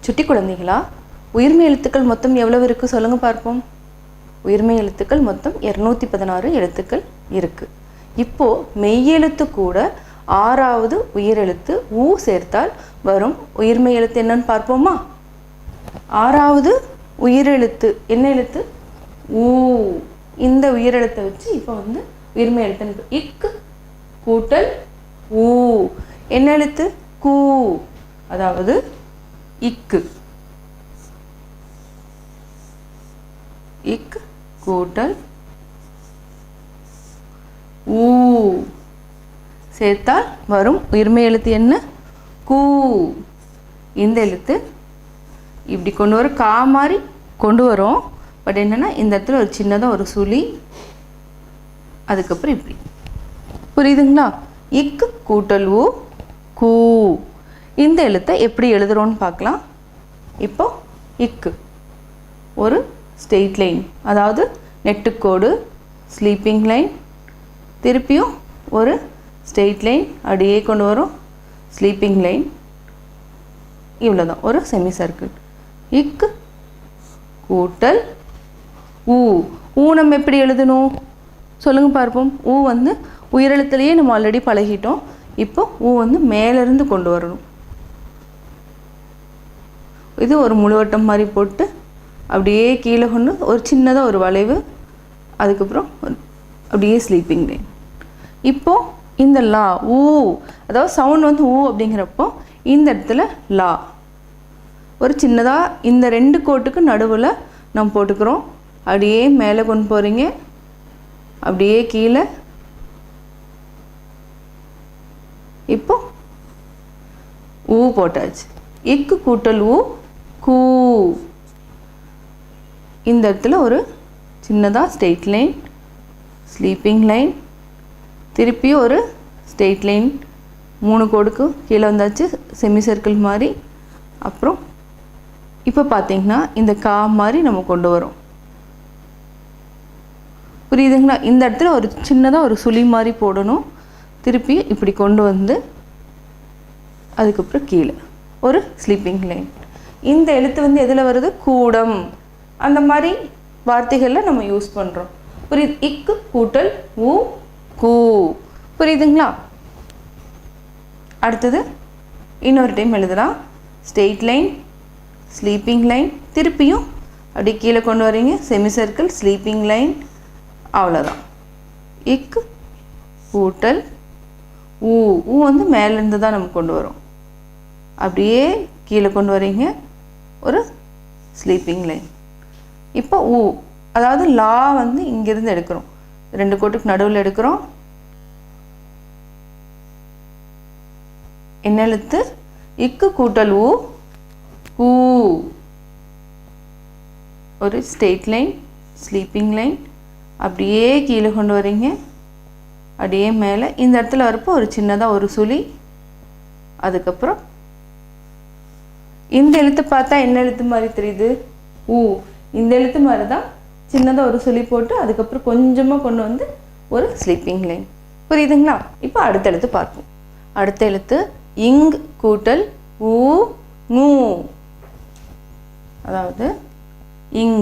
சுட்டி குழந்தைகளா, உயிர்மெய் எழுத்துக்கள் மொத்தம் எவ்வளவு இருக்குது சொல்லுங்கள் பார்ப்போம். உயிர்மெய் எழுத்துக்கள் மொத்தம் 216 எழுத்துக்கள் இருக்குது. இப்போது மெய்யெழுத்து கூட 6வது உயிரெழுத்து ஊ சேர்த்தால் வரும் உயிர்மெய் எழுத்து என்னன்னு பார்ப்போமா? 6வது உயிரெழுத்து என்ன எழுத்து? ஊ. இந்த உயிரெழுத்தை வச்சு இப்போ உயிர்மெய் எழுத்து இக்கு கூட்டல் ஊ. என்ன எழுத்து? கூ. அதாவது இக்கு. இக் கூட்டல் ஊ சேர்த்தால் வரும் உயிர்மெய் எழுத்து என்ன? கூ. இந்த எழுத்து இப்படி கொண்டு வர கா மாதிரி கொண்டு வரோம். பட் என்னென்னா இந்த இடத்துல ஒரு சின்னதாக ஒரு சுழி, அதுக்கப்புறம் இப்படி. புரியுதுங்களா? இக்கு கூட்டல் ஊ கூ. இந்த எழுத்தை எப்படி எழுதுகிறோன்னு பார்க்கலாம். இப்போ இக்கு ஒரு ஸ்ட்ரெயிட் லைன், அதாவது நெட்டுக்கோடு, ஸ்லீப்பிங் லைன், திருப்பியும் ஒரு ஸ்ட்ரெயிட் லைன் அப்படியே கொண்டு வரும், ஸ்லீப்பிங் லைன், இவ்வளோதான் ஒரு செமி சர்க்கிள். இக்கு கூட்டல் ஊ. ஊ நம்ம எப்படி எழுதணும் சொல்லுங்கள் பார்ப்போம். ஊ உயிரெழுத்துலேயே நம்ம ஆல்ரெடி பழகிட்டோம். இப்போ ஊ மேலேருந்து கொண்டு வரணும். இது ஒரு முழுவட்டம் மாதிரி போட்டு அப்படியே கீழே கொண்டு ஒரு சின்னதாக ஒரு வளைவு, அதுக்கப்புறம் அப்படியே ஸ்லீப்பிங் லைன். இப்போது இந்த லா ஊ, அதாவது சவுண்ட் ஊ அப்படிங்கிறப்போ இந்த இடத்துல லா ஒரு சின்னதாக இந்த 2 கோட்டுக்கு நடுவில் நம்ம போட்டுக்கிறோம். அப்படியே மேலே கொண்டு போகிறீங்க, அப்படியே கீழே. இப்போ ஊ போட்டாச்சு. இக்கு கூட்டல் ஊ கூ. இந்த இடத்துல ஒரு சின்னதாக ஸ்ட்ரெயிட் லைன், ஸ்லீப்பிங் லைன், திருப்பி ஒரு ஸ்ட்ரெயிட் லைன், 3 கோடுக்கு கீழே வந்தாச்சு செமி சர்க்கிள் மாதிரி. அப்புறம் இப்போ பார்த்தீங்கன்னா இந்த கா மாதிரி நம்ம கொண்டு வரோம். புரியுதுங்களா? இந்த இடத்துல ஒரு சின்னதாக ஒரு சுழி மாதிரி போடணும். திருப்பி இப்படி கொண்டு வந்து அதுக்கப்புறம் கீழே ஒரு ஸ்லீப்பிங் லைன். இந்த எழுத்து எதில் வருது? கூடம். அந்த மாதிரி வார்த்தைகளில் நம்ம யூஸ் பண்ணுறோம். புரியுது? இக்கு கூட்டல் ஊ கூ. புரியுதுங்களா? அடுத்தது இன்னொரு டைம் எழுதலாம். ஸ்ட்ரெயிட் லைன், ஸ்லீப்பிங் லைன், திருப்பியும் அப்படி கீழே கொண்டு வரீங்க, செமி சர்க்கிள், ஸ்லீப்பிங் லைன், அவ்வளோதான். இக்கு கூட்டல் ஊ. ஊ மேலேருந்து தான் நம்ம கொண்டு வரோம். அப்படியே கீழே கொண்டு வரீங்க, ஒரு ஸ்லீப்பிங் லைன். இப்போ ஊ, அதாவது லா இங்கேருந்து எடுக்கிறோம், 2 கோட்டுக்கு நடுவில் எடுக்கிறோம். என்ன எழுத்து? இக்கு கூட்டல் ஊ கூ. ஒரு ஸ்ட்ரெயிட் லைன், ஸ்லீப்பிங் லைன், அப்படியே கீழே கொண்டு வரீங்க, அப்படியே மேலே இந்த இடத்துல வரப்போ ஒரு சின்னதாக ஒரு சுழி. அதுக்கப்புறம் இந்த எழுத்து பார்த்தா என்ன எழுத்து மாதிரி தெரியுது? ஊ. இந்த எழுத்து மாதிரி தான் சின்னதாக ஒரு சுழி போட்டு அதுக்கப்புறம் கொஞ்சமாக கொண்டு வந்து ஒரு ஸ்லீப்பிங் லைன். புரியுதுங்களா? இப்போ அடுத்த எழுத்து பார்ப்போம். அடுத்த எழுத்து இங் கூட்டல் ஊ ngூ. அதாவது இங்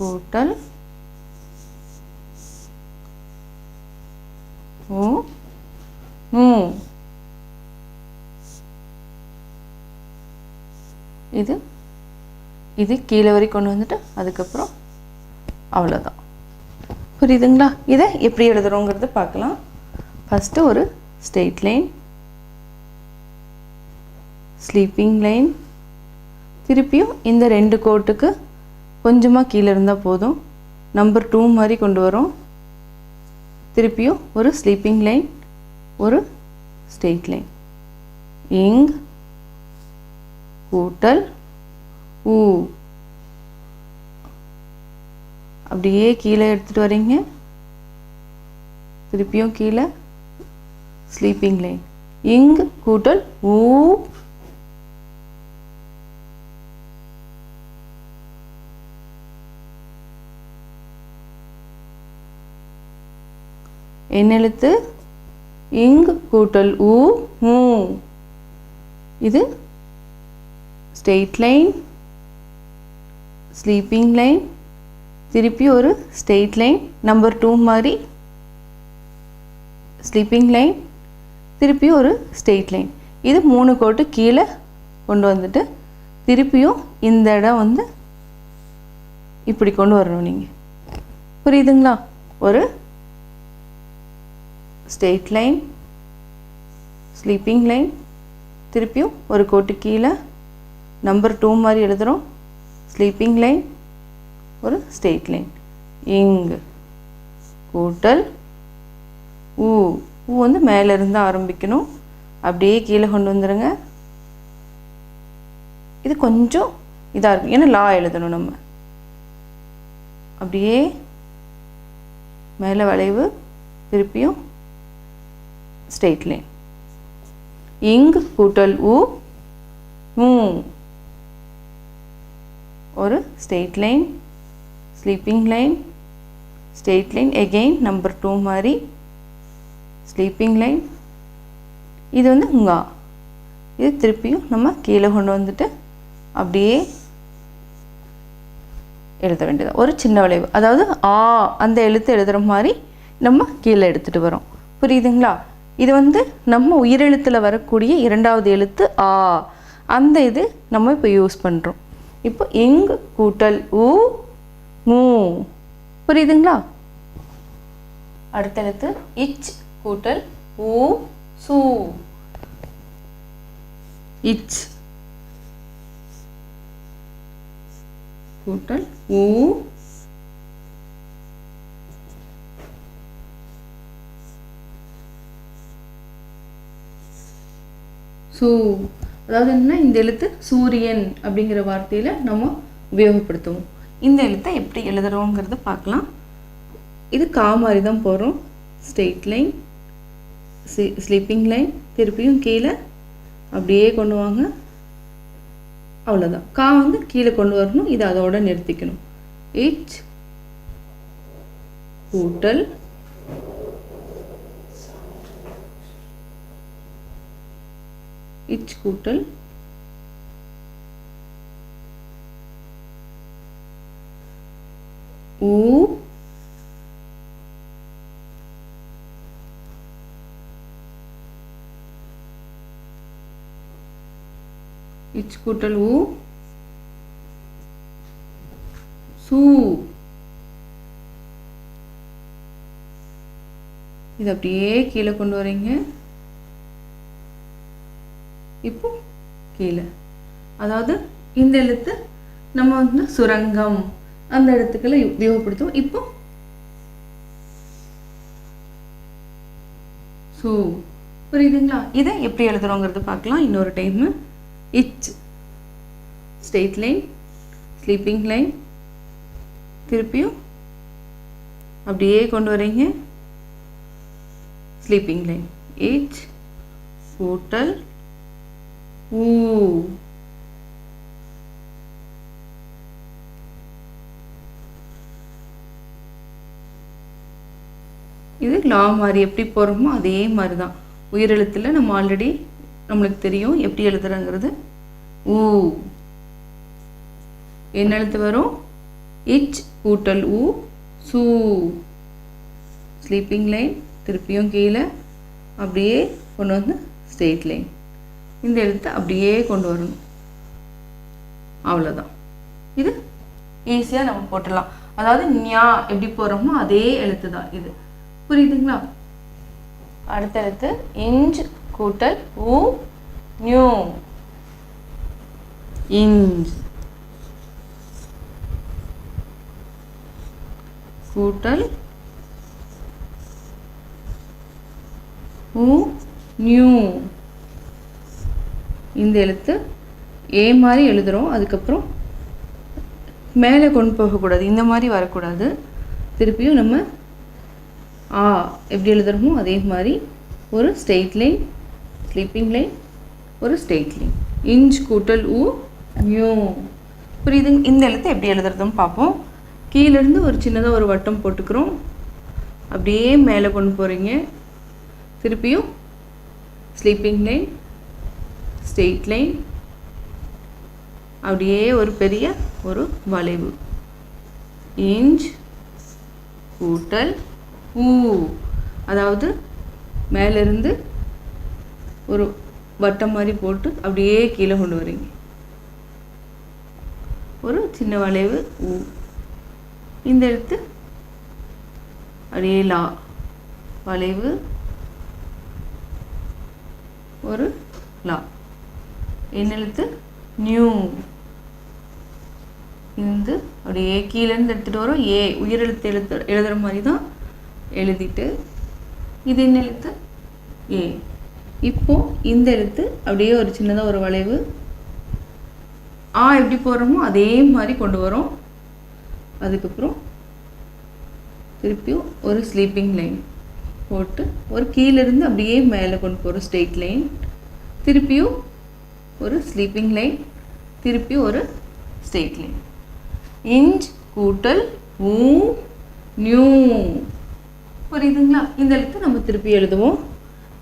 கூட்டல் ஊ ngூ. இது கீழே வரை கொண்டு வந்துட்டு அதுக்கப்புறம் அவ்வளோதான். புரியுதுங்களா? இதை எப்படி எழுதுறோங்கிறத பார்க்கலாம். ஃபஸ்ட்டு ஒரு ஸ்ட்ரெயிட் லைன், ஸ்லீப்பிங் லைன், திருப்பியும் இந்த 2 கோட்டுக்கு கொஞ்சமாக கீழே இருந்தால் போதும், நம்பர் 2 மாதிரி கொண்டு வரோம். திருப்பியும் ஒரு ஸ்லீப்பிங் லைன், ஒரு ஸ்ட்ரெயிட் லைன். இங் கூட்டல் ஊ. அப்படியே கீழே எடுத்துகிட்டு வரீங்க, திருப்பியும் கீழே ஸ்லீப்பிங் லைன். இங் கூட்டல் ஊ. என்ன எழுத்து? இங் கூட்டல் ஊ மூ. இது ஸ்ட்ரெயிட் லைன், ஸ்லீப்பிங் லைன், திருப்பி ஒரு ஸ்ட்ரெயிட் லைன், நம்பர் 2 மாதிரி ஸ்லீப்பிங் லைன், திருப்பி ஒரு ஸ்ட்ரெயிட் லைன். இது 3 கோட்டு கீழே கொண்டு வந்துட்டு திருப்பியும் இந்த இடம் வந்து இப்படி கொண்டு வரணும். நீங்கள் புரியுதுங்களா? ஒரு ஸ்ட்ரெயிட் லைன், ஸ்லீப்பிங் லைன், திருப்பியும் ஒரு கோட்டு கீழே நம்பர் 2 மாதிரி எழுதுகிறோம், ஸ்லீப்பிங் லைன், ஒரு ஸ்ட்ரெயிட் லைன். இங்கு கூட்டல் ஊ. ஊ வந்து மேலேருந்து ஆரம்பிக்கணும், அப்படியே கீழே கொண்டு வந்துடுங்க. இது கொஞ்சம் இதாக இருக்கும், ஏன்னா லா எழுதணும் நம்ம. அப்படியே மேலே வளைவு, திருப்பியும் ஸ்ட்ரெயிட் லைன். இங் கூட்டல் ஊ மூ. ஒரு straight line, sleeping line, straight line, again number 2 மாதிரி ஸ்லீப்பிங் லைன். இது வந்து ngா. இது திருப்பியும் நம்ம கீழே கொண்டு வந்துட்டு அப்படியே எழுத வேண்டியது. ஒரு சின்ன வளைவு, அதாவது ஆ அந்த எழுத்து எழுதுகிற மாதிரி நம்ம கீழே எடுத்துகிட்டு வரோம். புரியுதுங்களா? இது வந்து நம்ம உயிரெழுத்தில் வரக்கூடிய 2வது எழுத்து ஆ. அந்த இது நம்ம இப்போ யூஸ் பண்ணுறோம். இப்போ இங் கூட்டல் ஊ மூ. புரியுதுங்களா? அடுத்த எழுத்து இச் கூட்டல் ஊ சூ. இச் கூட்டல் ஊ சூ. அதாவது என்ன, இந்த எழுத்து சூரியன் அப்படிங்கிற வார்த்தையில் நம்ம உபயோகப்படுத்துவோம். இந்த எழுத்தை எப்படி எழுதுறோங்கிறத பார்க்கலாம். இது கா மாதிரி தான் போகிறோம். ஸ்ட்ரெயிட் லைன், ஸ்லீப்பிங் லைன், திருப்பியும் கீழே அப்படியே கொண்டு வாங்க. அவ்வளோதான். கா வந்து கீழே கொண்டு வரணும், இது அதோட நிறுத்திக்கணும். இச் கூட்டல் இச் கூட்டல் ஊ இச் கூட்டல் ஊ சூ. இது அப்படியே கீழே கொண்டு வரீங்க. இப்போ கீழே, அதாவது இந்த எழுத்து நம்ம வந்து சுரங்கம் அந்த இடத்துக்களை உபயோகப்படுத்துவோம். இப்போ சூ. புரியுதுங்களா? இதை எப்படி எழுதுறோங்கிறது பார்க்கலாம் இன்னொரு டைம். இச் ஸ்ட்ரெயிட் லைன், ஸ்லீப்பிங் லைன், திருப்பியும் அப்படியே கொண்டு வரீங்க, ஸ்லீப்பிங் லைன். இச் கூட்டல் ஊ. இது லா மாதிரி எப்படி போகிறோமோ அதே மாதிரி தான். உயிரெழுத்தில் நம்ம ஆல்ரெடி நம்மளுக்கு தெரியும் எப்படி எழுதுறங்கிறது. ஊ என்ன எழுத்து வரும்? இச் கூட்டல் ஊ சூ. ஸ்லீப்பிங் லைன், திருப்பியும் கீழே அப்படியே கொண்டு வந்து ஸ்ட்ரெயிட் லைன். இந்த எழுத்தை அப்படியே கொண்டு வரணும். அவ்வளோதான். இது ஈஸியாக நம்ம போட்டுடலாம். அதாவது ஞா எப்படி போகிறோமோ அதே எழுத்து தான் இது. புரியுதுங்களா? அடுத்த எழுத்து இஞ்ச் கூட்டல் ஊ நியூ. இஞ்ச் கூட்டல் ஊ நியூ. இந்த எழுத்து ஏ மாதிரி எழுதுகிறோம், அதுக்கப்புறம் மேலே கொண்டு போகக்கூடாது, இந்த மாதிரி வரக்கூடாது. திருப்பியும் நம்ம ஆ எப்படி எழுதுகிறோமோ அதே மாதிரி ஒரு ஸ்ட்ரெயிட் லைன், ஸ்லீப்பிங் லைன், ஒரு ஸ்ட்ரெயிட் லைன். இஞ்ச் கூட்டல் ஊ நியூ. புரியுது? இந்த எழுத்து எப்படி எழுதுறதுன்னு பார்ப்போம். கீழேருந்து ஒரு சின்னதாக ஒரு வட்டம் போட்டுக்கிறோம், அப்படியே மேலே கொண்டு போகிறீங்க, திருப்பியும் ஸ்லீப்பிங் லைன், ஸ்ட்ரெயிட் லைன், அப்படியே ஒரு பெரிய ஒரு வளைவு. இன்ச் கூட்டல் ஊ, அதாவது மேலேருந்து ஒரு வட்டம் மாதிரி போட்டு அப்படியே கீழே கொண்டு வரீங்க. ஒரு சின்ன வளைவு ஊ. இந்த எழுத்து அப்படியே லா, வளைவு ஒரு லா. என்ன எழுத்து? நியூ. இந்த அப்படியே கீழேருந்து எடுத்துகிட்டு வரோம். ஏ உயிரெழுத்து எழுதுகிற மாதிரி தான் எழுதிட்டு, இது என்ன எழுத்து? ஏ. இப்போ இந்த எழுத்து அப்படியே ஒரு சின்னதாக ஒரு வளைவு, ஆ எப்படி போடுறோமோ அதே மாதிரி கொண்டு வரோம். அதுக்கப்புறம் திருப்பியும் ஒரு ஸ்லீப்பிங் லைன் போட்டு ஒரு கீழேருந்து அப்படியே மேலே கொண்டு போகிறோம் ஸ்ட்ரெயிட் லைன். திருப்பியும் ஒரு ஸ்லீப்பிங் லைன், திருப்பியும் ஒரு ஸ்ட்ரெயிட் லைன். இன்ச் கூட்டல் ஊ நியூ. புரியுதுங்களா? இந்த எழுத்து நம்ம திருப்பி எழுதுவோம்.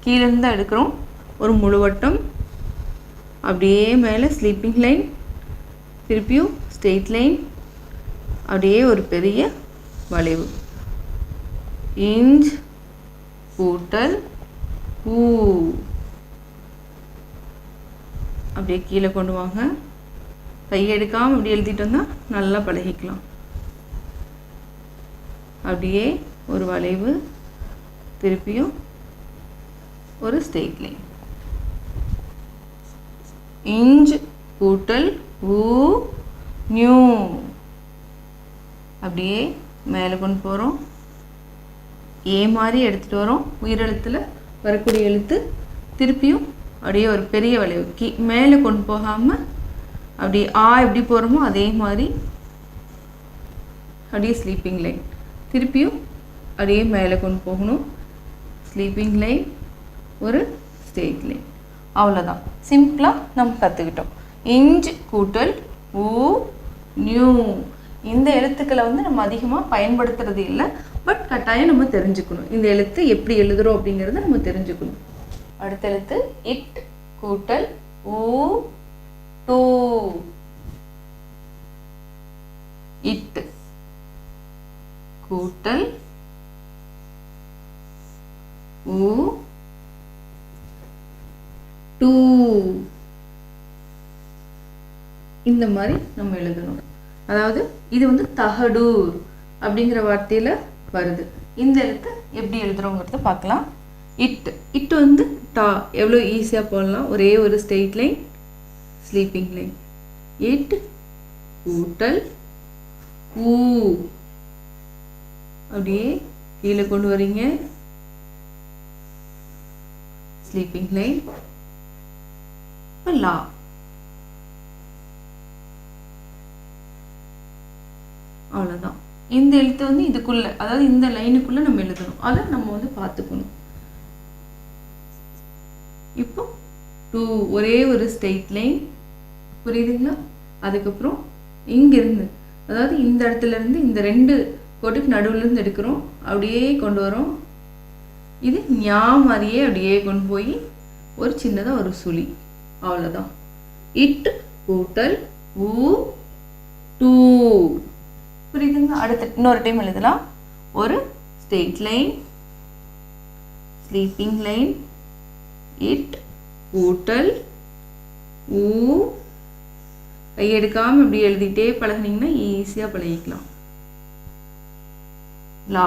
கீழேருந்து தான் எடுக்கிறோம். ஒரு முழுவட்டம், அப்படியே மேலே ஸ்லீப்பிங் லைன், திருப்பியும் ஸ்ட்ரெயிட் லைன், அப்படியே ஒரு பெரிய வளைவு. இன்ச் கூட்டல் ஊ. அப்படியே கீழே கொண்டு வாங்க. கையை எடுக்காமல் அப்படி எழுதிட்டு வந்தால் நல்லா பழகிக்கலாம். அப்படியே ஒரு வளைவு, திருப்பியும் ஒரு ஸ்ட்ரெயிட் லைன். இன்ச் கூட்டல் ஊ நியூ. அப்படியே மேலே கொண்டு போகிறோம். ஏ மாதிரி எடுத்துகிட்டு வரோம். உயிரெழுத்தில் வரக்கூடிய எழுத்து. திருப்பியும் அப்படியே ஒரு பெரிய வளைவு மேலே கொண்டு போகாமல் அப்படியே ஆ எப்படி போகிறோமோ அதே மாதிரி அப்படியே ஸ்லீப்பிங் லைன். திருப்பியும் அப்படியே மேலே கொண்டு போகணும். ஸ்லீப்பிங் லைன், ஒரு ஸ்ட்ரெயிட் லைன். அவ்வளோதான். சிம்பிளாக நம்ம கற்றுக்கிட்டோம். இன்ச் கூட்டல் ஊ நியூ. இந்த எழுத்துக்களை நம்ம அதிகமாக பயன்படுத்துறது இல்லை, பட் கட்டாயம் நம்ம தெரிஞ்சுக்கணும். இந்த எழுத்து எப்படி எழுதுகிறோம் அப்படிங்கிறத நம்ம தெரிஞ்சுக்கணும். அடுத்த எழுத்து இட் கூட்டல் ஊ டூ. இட் கூட்டல் ஊ டூ. இந்த மாதிரி நம்ம எழுதணும். அதாவது இது தகடூர் அப்படிங்கிற வார்த்தையில் வருது. இந்த எழுத்து எப்படி எழுதுறோங்கிறத பார்க்கலாம். இட்டு டா எவ்வளோ ஈஸியாக போடலாம். ஒரே ஒரு straight line, sleeping line. It கூட்டல் ஊ, அப்படியே கீழே கொண்டு வரீங்க. ஸ்லீப்பிங் லைன், லா. அவ்வளோதான். இந்த எழுத்து இதுக்குள்ள, அதாவது இந்த லைனுக்குள்ள நம்ம எழுதணும். அதை நம்ம பார்த்துக்கணும். இப்போ டூ, ஒரே ஒரு ஸ்ட்ரெயிட் லைன். புரியுதுங்களா? அதுக்கப்புறம் இங்கிருந்து, அதாவது இந்த இடத்துல இருந்து இந்த ரெண்டு கோட்டுக்கு நடுவுலேருந்து எடுக்கிறோம். அப்படியே கொண்டு வரோம். இது ஞா மாதிரியே அப்படியே கொண்டு போய் ஒரு சின்னதாக ஒரு சுழி. அவ்வளோதான். இட் கூட்டல் ஊ டூ. புரியுதுங்களா? அடுத்த இன்னொரு டைம் எழுதலாம். ஒரு straight line, sleeping line, it கூட்டல் ஊ. கையெடுக்காமல் இப்படி எழுதிட்டே பழகினீங்கன்னா ஈஸியாக பழகிக்கலாம். லா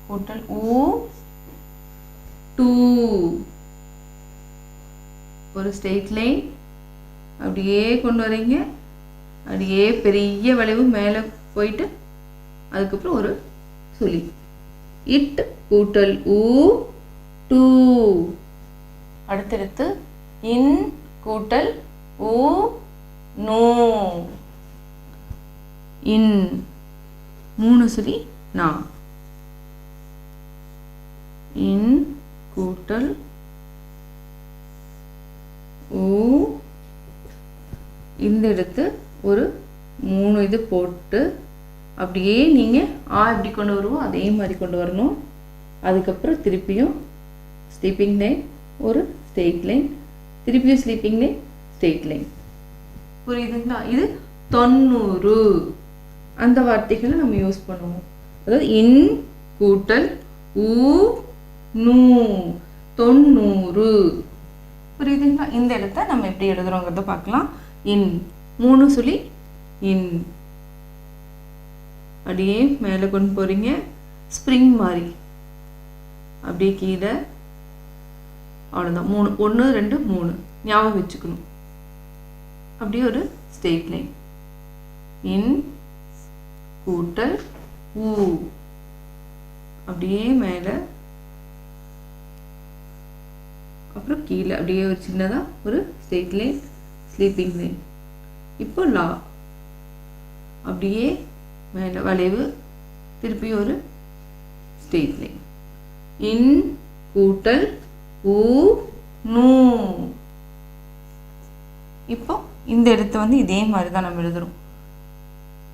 கூட்டல் ஊ டூ. ஒரு ஸ்ட்ரெயிட் லைன், அப்படியே கொண்டு வரீங்க. அப்படியே பெரிய வளைவு மேலே போயிட்டு அதுக்கப்புறம் ஒரு சுழி. இட் கூட்டல் ஊ டூ. அடுத்தடுத்து இன் கூட்டல் ஊ நோ. இன், மூணு சுழி நா. இன் கூட்டல் ஊ. இந்த இடத்து ஒரு மூணு இது போட்டு அப்படியே நீங்கள் ஆ எப்படி கொண்டு வருவோம் அதே மாதிரி கொண்டு வரணும். அதுக்கப்புறம் திருப்பியும் ஸ்லீப்பிங் லைன், ஒரு ஸ்ட்ரெயிட் லைன், திருப்பியும் ஸ்லீப்பிங் லைன், ஸ்ட்ரெயிட் லைன். புரியுதுங்களா? இது 90 அந்த வார்த்தைகளை நம்ம யூஸ் பண்ணுவோம். அதாவது இன் கூட்டல் ஊ நூ 90. புரியுதுங்களா? இந்த இடத்த நம்ம எப்படி எழுதுறோங்கிறத பார்க்கலாம். இன் 3 சுழி இன், அப்படியே மேலே கொண்டு போகிறீங்க, ஸ்ப்ரிங் மாதிரி அப்படியே கீழே, அவ்வளோதான். 3 1 2 3 ஞாபகம் வச்சுக்கணும். அப்படியே ஒரு ஸ்ட்ரெயிட் லைன், இன் கூட்டல் ஊ, அப்படியே மேலே, அப்புறம் கீழே அப்படியே ஒரு சின்னதாக ஒரு ஸ்ட்ரெயிட் லைன், ஸ்லீப்பிங் லைன். இப்போ லா, அப்படியே மேலே வளைவு, திருப்பி ஒரு ஸ்ட்ரெயிட் லைன், இன் கூட்டல் ஊ நூ. இப்போ இந்த இடத்த வந்து இதே மாதிரி தான் நம்ம எழுதுறோம்.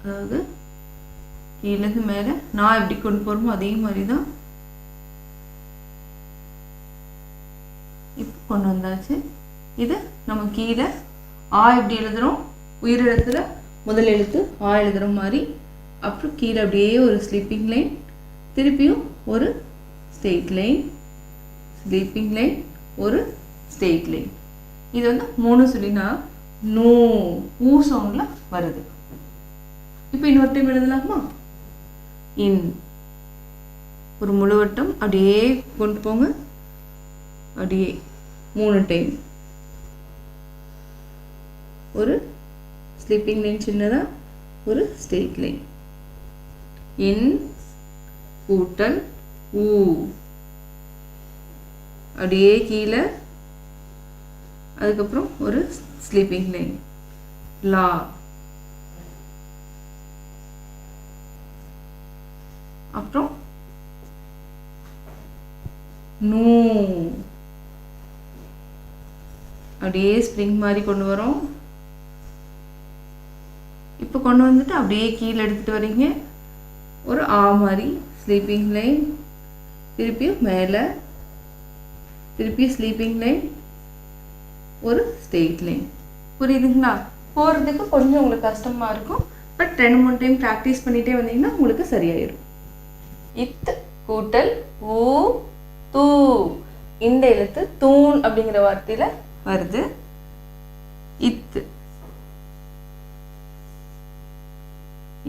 அதாவது கீழேருந்து மேலே நான் எப்படி கொண்டு போகிறோமோ அதே மாதிரி தான் இப்போ கொண்டு வந்தாச்சு. இது நம்ம கீழே ஆ எப்படி எழுதுகிறோம், உயிரெழுத்துல முதல் எழுத்து ஆ எழுதுகிற மாதிரி, அப்புறம் கீழே அப்படியே ஒரு ஸ்லீப்பிங் லைன், திருப்பியும் ஒரு ஸ்ட்ரெயிட் லைன், ஸ்லீப்பிங் லைன், ஒரு ஸ்ட்ரெயிட் லைன். இது வந்து 3 சுழினா நூ ஊ சவுண்டில் வருது. இப்போ இன்னொரு டைம் எழுதலாமா? இன் ஒரு முழுவட்டம் அப்படியே கொண்டு போங்க, அப்படியே 3 டைம், ஒரு ஸ்லீப்பிங் லைன் சின்னதாக, ஒரு ஸ்ட்ரெயிட் லைன், இன் கூட்டல் ஊ, அப்படியே கீழே, அதுக்கப்புறம் ஒரு ஸ்லீப்பிங் லைன், லா, அப்புறம் நூ, அப்படியே ஸ்ப்ரிங் மாதிரி கொண்டு வரோம். இப்போ கொண்டு வந்துட்டு அப்படியே கீழே எடுத்துகிட்டு வரீங்க, ஒரு ஆ மாதிரி ஸ்லீப்பிங் லைன், திருப்பியும் மேலே, திருப்பியும் ஸ்லீப்பிங் லைன், ஒரு ஸ்ட்ரெயிட் லைன். புரியுதுங்களா? போகிறதுக்கு கொஞ்சம் உங்களுக்கு கஷ்டமாக இருக்கும், பட் 2-3 டைம் ப்ராக்டிஸ் பண்ணிகிட்டே வந்தீங்கன்னா உங்களுக்கு சரியாயிடும். இத் கூட்டல் ஊ தூ, இந்த எழுத்து தூண் அப்படிங்கிற வார்த்தையில் வருது. இத்து,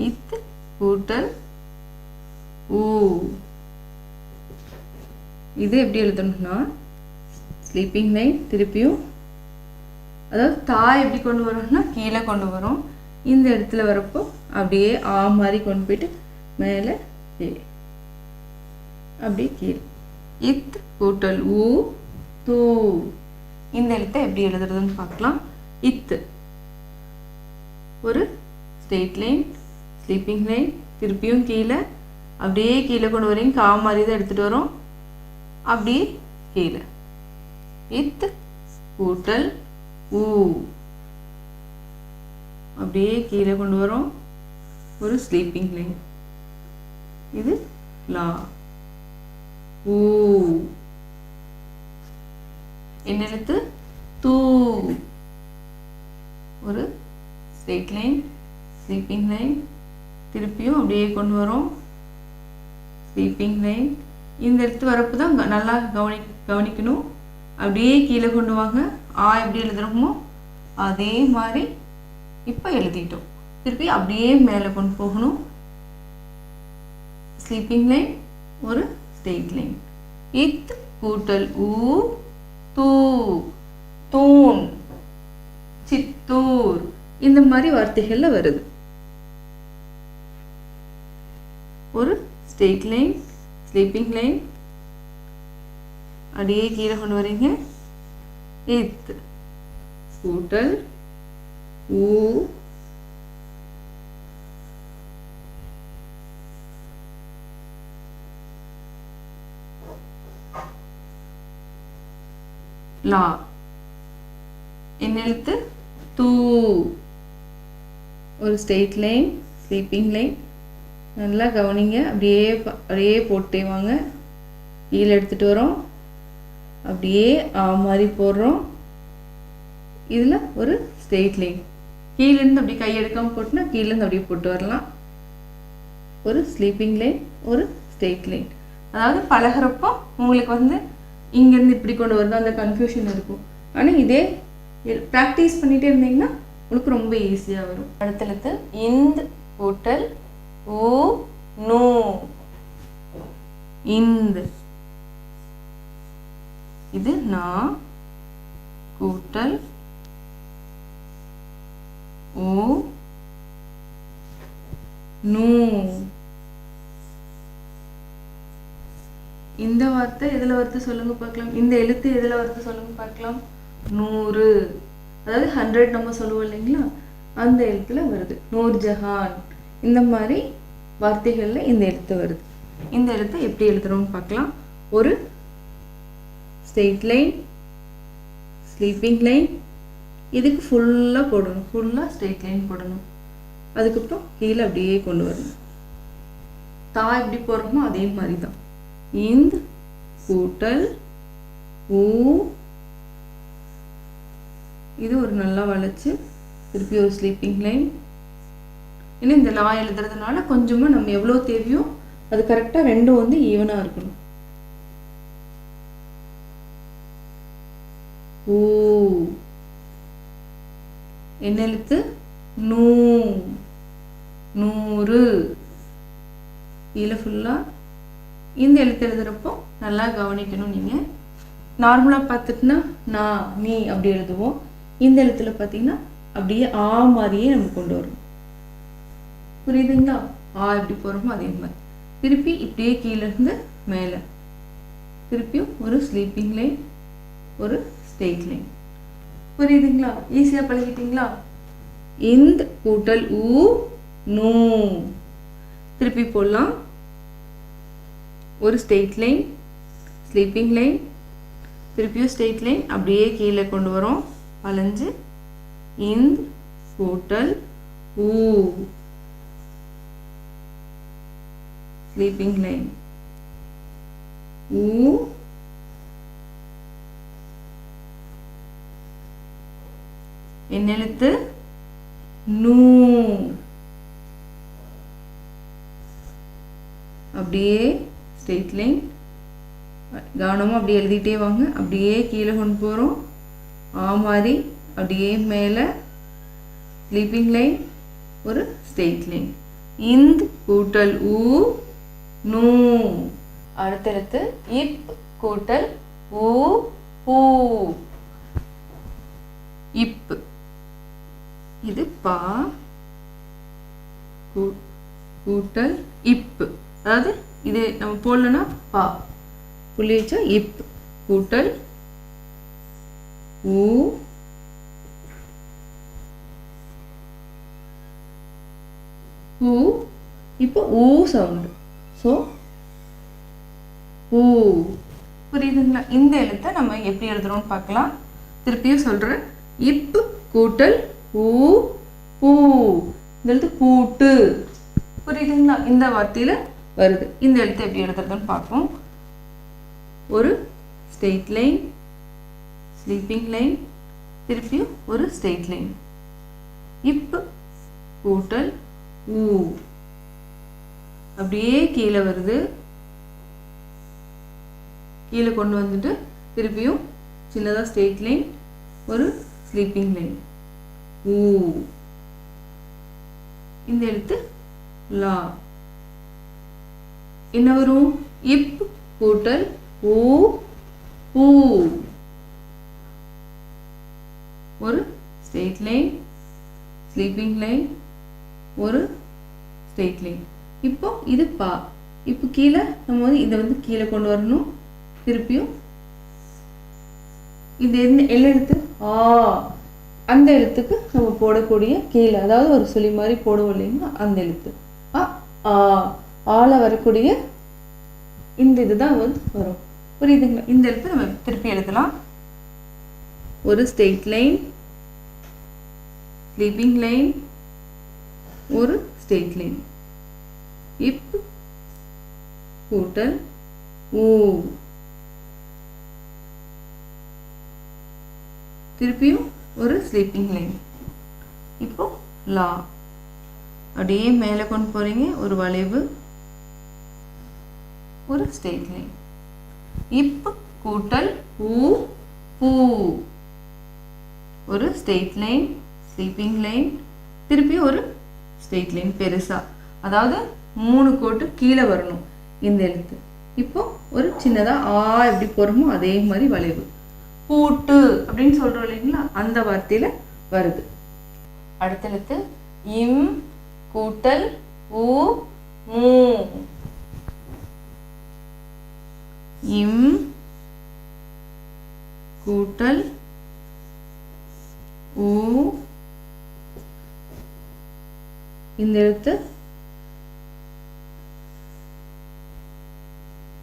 இத் கூட்டல் ஊ, இது எப்படி எழுதணும்னா ஸ்லீப்பிங் லைன், திருப்பியும், அதாவது தாய் எப்படி கொண்டு வரோம்னா கீழே கொண்டு வரோம், இந்த இடத்துல வரப்போ அப்படியே ஆ மாதிரி கொண்டு போயிட்டு மேலே ஏ, அப்படியே கீழே. இத் கூட்டல் ஊ தூ, இந்த எழுத்தை எப்படி எழுதுறதுன்னு பார்க்கலாம். இத்து ஒரு ஸ்ட்ரெயிட் லைன், ஸ்லீப்பிங் லைன், திருப்பியும் கீழே, அப்படியே கீழே கொண்டு வரீங்க, கா மாதிரி தான் எடுத்துகிட்டு வரோம், அப்படியே கீழே. இத் கூட்டல் ஊ, அப்படியே கீழே கொண்டு வரோம், ஒரு ஸ்லீப்பிங் லைன், இது லா, ஊ, என்ன எழுத்து தூ, ஒரு ஸ்ட்ரெயிட் லைன், ஸ்லீப்பிங் லைன், திருப்பியும் அப்படியே கொண்டு வரோம், ஸ்லீப்பிங் லைன். இந்த இடத்து வரப்பு தான் நல்லா கவனிக்கணும். அப்படியே கீழே கொண்டு வாங்க, ஆ எப்படி எழுதுறோமோ அதே மாதிரி இப்போ எழுதிட்டோம். திருப்பி அப்படியே மேலே கொண்டு போகணும், ஸ்லீப்பிங் லைன், ஒரு ஸ்ட்ரெயிட் லைன். இத் கூட்டல் ஊ தூ, தூண், சித்தூர், இந்த மாதிரி வார்த்தைகள்ல வருது. ஒரு ஸ்ட்ரெயிட் லைன், ஸ்லீப்பிங் லைன், அப்படியே கீழே கொண்டு வரீங்க, இத் கூட்டல் ஊ லா, என்ன எழுத்து தூ, ஒரு ஸ்ட்ரெயிட் லைன், ஸ்லீப்பிங் லைன், நல்லா கவனிங்க. அப்படியே போட்டே வாங்க. கீழே எடுத்துகிட்டு வரோம், அப்படியே மாதிரி போடுறோம். இதில் ஒரு ஸ்ட்ரெயிட் லைன், கீழேருந்து அப்படி கை எடுக்காமல் போட்டுனா கீழேருந்து அப்படியே போட்டு வரலாம். ஒரு ஸ்லீப்பிங் லைன், ஒரு ஸ்ட்ரெயிட் லைன். அதாவது பழகிறப்போ உங்களுக்கு இங்கேருந்து இப்படி கொண்டு வரணும் அந்த கன்ஃபியூஷன் இருக்கும். ஆனால் இதே ப்ராக்டிஸ் பண்ணிகிட்டே இருந்தீங்கன்னா உங்களுக்கு ரொம்ப ஈஸியாக வரும். அடுத்தடுத்து இந்த் கூட்டல் ஊ நூ, இந்த். இது நா கூட்டல் ஊ நூ. இந்த வார்த்தை எதில் வருது சொல்லுங்க பார்க்கலாம். இந்த எழுத்து எதில் வருது சொல்லுங்க பார்க்கலாம். 100, அதாவது 100 நம்ம சொல்லுவோம் இல்லைங்களா, அந்த எழுத்துல வருது. நூர்ஜஹான், இந்த மாதிரி வார்த்தைகளில் இந்த எழுத்து வருது. இந்த எழுத்தை எப்படி எழுதுறோம்னு பார்க்கலாம். ஒரு ஸ்ட்ரெயிட் லைன், ஸ்லீப்பிங் லைன், இதுக்கு ஃபுல்லாக போடணும், ஃபுல்லாக ஸ்ட்ரெயிட் லைன் போடணும். அதுக்கப்புறம் கீழே அப்படியே கொண்டு வரணும். தா எப்படி போடுறோமோ அதே மாதிரி தான். இந்த் கூட்டல் ஊ, இது ஒரு நல்லா வளைச்சு திருப்பி ஒரு ஸ்லீப்பிங் லைன். இன்னும் இந்த லா எழுதுறதுனால கொஞ்சமாக நம்ம எவ்வளோ தேவையோ அது கரெக்டாக ரெண்டும் ஈவனாக இருக்கணும். ஊ, என்ன எழுத்து? நூ, 100. கீழே ஃபுல்லாக இந்த எழுத்து எழுதுகிறப்போ நல்லா கவனிக்கணும். நீங்கள் நார்மலாக பார்த்துட்டுனா நான் நீ அப்படி எழுதுவோம். இந்த எழுத்துல பார்த்தீங்கன்னா அப்படியே மாதிரியே நம்ம கொண்டு வரணும். புரியுதுங்களா? எப்படி போகிறோமோ அதே மாதிரி திருப்பி இப்படியே கீழேருந்து மேலே திருப்பியும் ஒரு ஸ்லீப்பிங் லைன், ஒரு ஸ்ட்ரெயிட் லைன். புரியுதுங்களா? ஈஸியாக பழகிட்டீங்களா? இந்த் கூட்டல் ஊ நூ, திருப்பி போடலாம். ஒரு ஸ்ட்ரெயிட் லைன், ஸ்லீப்பிங் லைன், திருப்பியும் ஸ்ட்ரெயிட் லைன், அப்படியே கீழே கொண்டு வரோம் வளைஞ்சு. இந்த் கூட்டல் ஊ, ஸ்லீப்பிங் லைன், ஊ, என்ன எழுத்து? நூ. அப்படியே ஸ்ட்ரெயிட் லைன், கவனமாக அப்படியே எழுதிட்டே வாங்க. அப்படியே கீழே கொண்டு போகிறோம் மாதிரி, அப்படியே மேலே ஸ்லீப்பிங் லைன், ஒரு ஸ்ட்ரெயிட் லைன். இந்த் கூட்டல் ஊ நூ. அடுத்தடுத்து இப் கூட்டல் ஊ பூ, இப். இது பா கூட்டல் இப், அதாவது இது நம்ம போடலன்னா பா, புள்ளி வச்சா இப் கூட்டல் ஊ பூ. இப்போ ஊ சவுண்டு, ஸோ ஊ. புரியுதுங்களா? இந்த எழுத்தை நம்ம எப்படி எழுதுறோம்னு பார்க்கலாம். திருப்பியும் சொல்கிறேன். இப் கூட்டல் ஊ பூ, இந்த எழுத்து பூட்டு. புரியுதுங்களா? இந்த வார்த்தையில் வருது. இந்த எழுத்தை எப்படி எழுதுறதுன்னு பார்ப்போம். ஒரு ஸ்ட்ரெயிட் லைன், ஸ்லீப்பிங் லைன், திருப்பியும் ஒரு ஸ்ட்ரெயிட் லைன். இப் கூட்டல் ஊ, அப்படியே கீழே வருது. கீழே கொண்டு வந்துட்டு திருப்பியும் சின்னதாக ஸ்ட்ரெயிட் லைன், ஒரு ஸ்லீப்பிங் லைன், ஊ. இந்த எழுத்து லா. என்ன வரும்? இப் கூட்டல் ஊ பூ, ஒரு ஸ்ட்ரெயிட் லைன், ஸ்லீப்பிங் லைன், ஒரு ஸ்ட்ரெயிட் லைன். இப்போ இது பா. இப்போ கீழே நம்ம இதை கீழே கொண்டு வரணும். திருப்பியும் இது என்ன எழுத்து? அந்த எழுத்துக்கு நம்ம போடக்கூடிய கீழே, அதாவது ஒரு சுழி மாதிரி போடுவோம் இல்லைங்களா, அந்த எழுத்து ஆல வரக்கூடிய இந்த இதுதான் வரும். புரியுதுங்களா? இந்த எழுத்து நம்ம திருப்பி எழுதலாம். ஒரு ஸ்ட்ரெயிட் லைன், ஸ்லீப்பிங் லைன், ஒரு ஸ்ட்ரெயிட் லைன். இப் கூட்டல் ஊ. திருப்பியும் ஒரு ஸ்லீப்பிங் லைன். இப்போ லா அப்படியே மேலே கொண்டு போகிறீங்க, ஒரு வளைவு, ஒரு ஸ்ட்ரெயிட் லைன். இப் கூட்டல் ஊ பூ, ஒரு ஸ்ட்ரெயிட் லைன், ஸ்லீப்பிங் லைன், திருப்பி ஒரு ஸ்ட்ரெயிட் லைன் பெருசா, அதாவது 3 கோட்டு கீழே வரணும் இந்த எழுத்து. இப்போ ஒரு சின்னதா ஆ எப்படி போறோமோ அதே மாதிரி வளைவு. பூட்டு அப்படின்னு சொல்றோம் இல்லைங்களா, அந்த வார்த்தையில வருது. அடுத்த எழுத்து இம் கூட்டல் ஊ மூ. இம் கூட்டல் ஊ, இந்த எழுத்து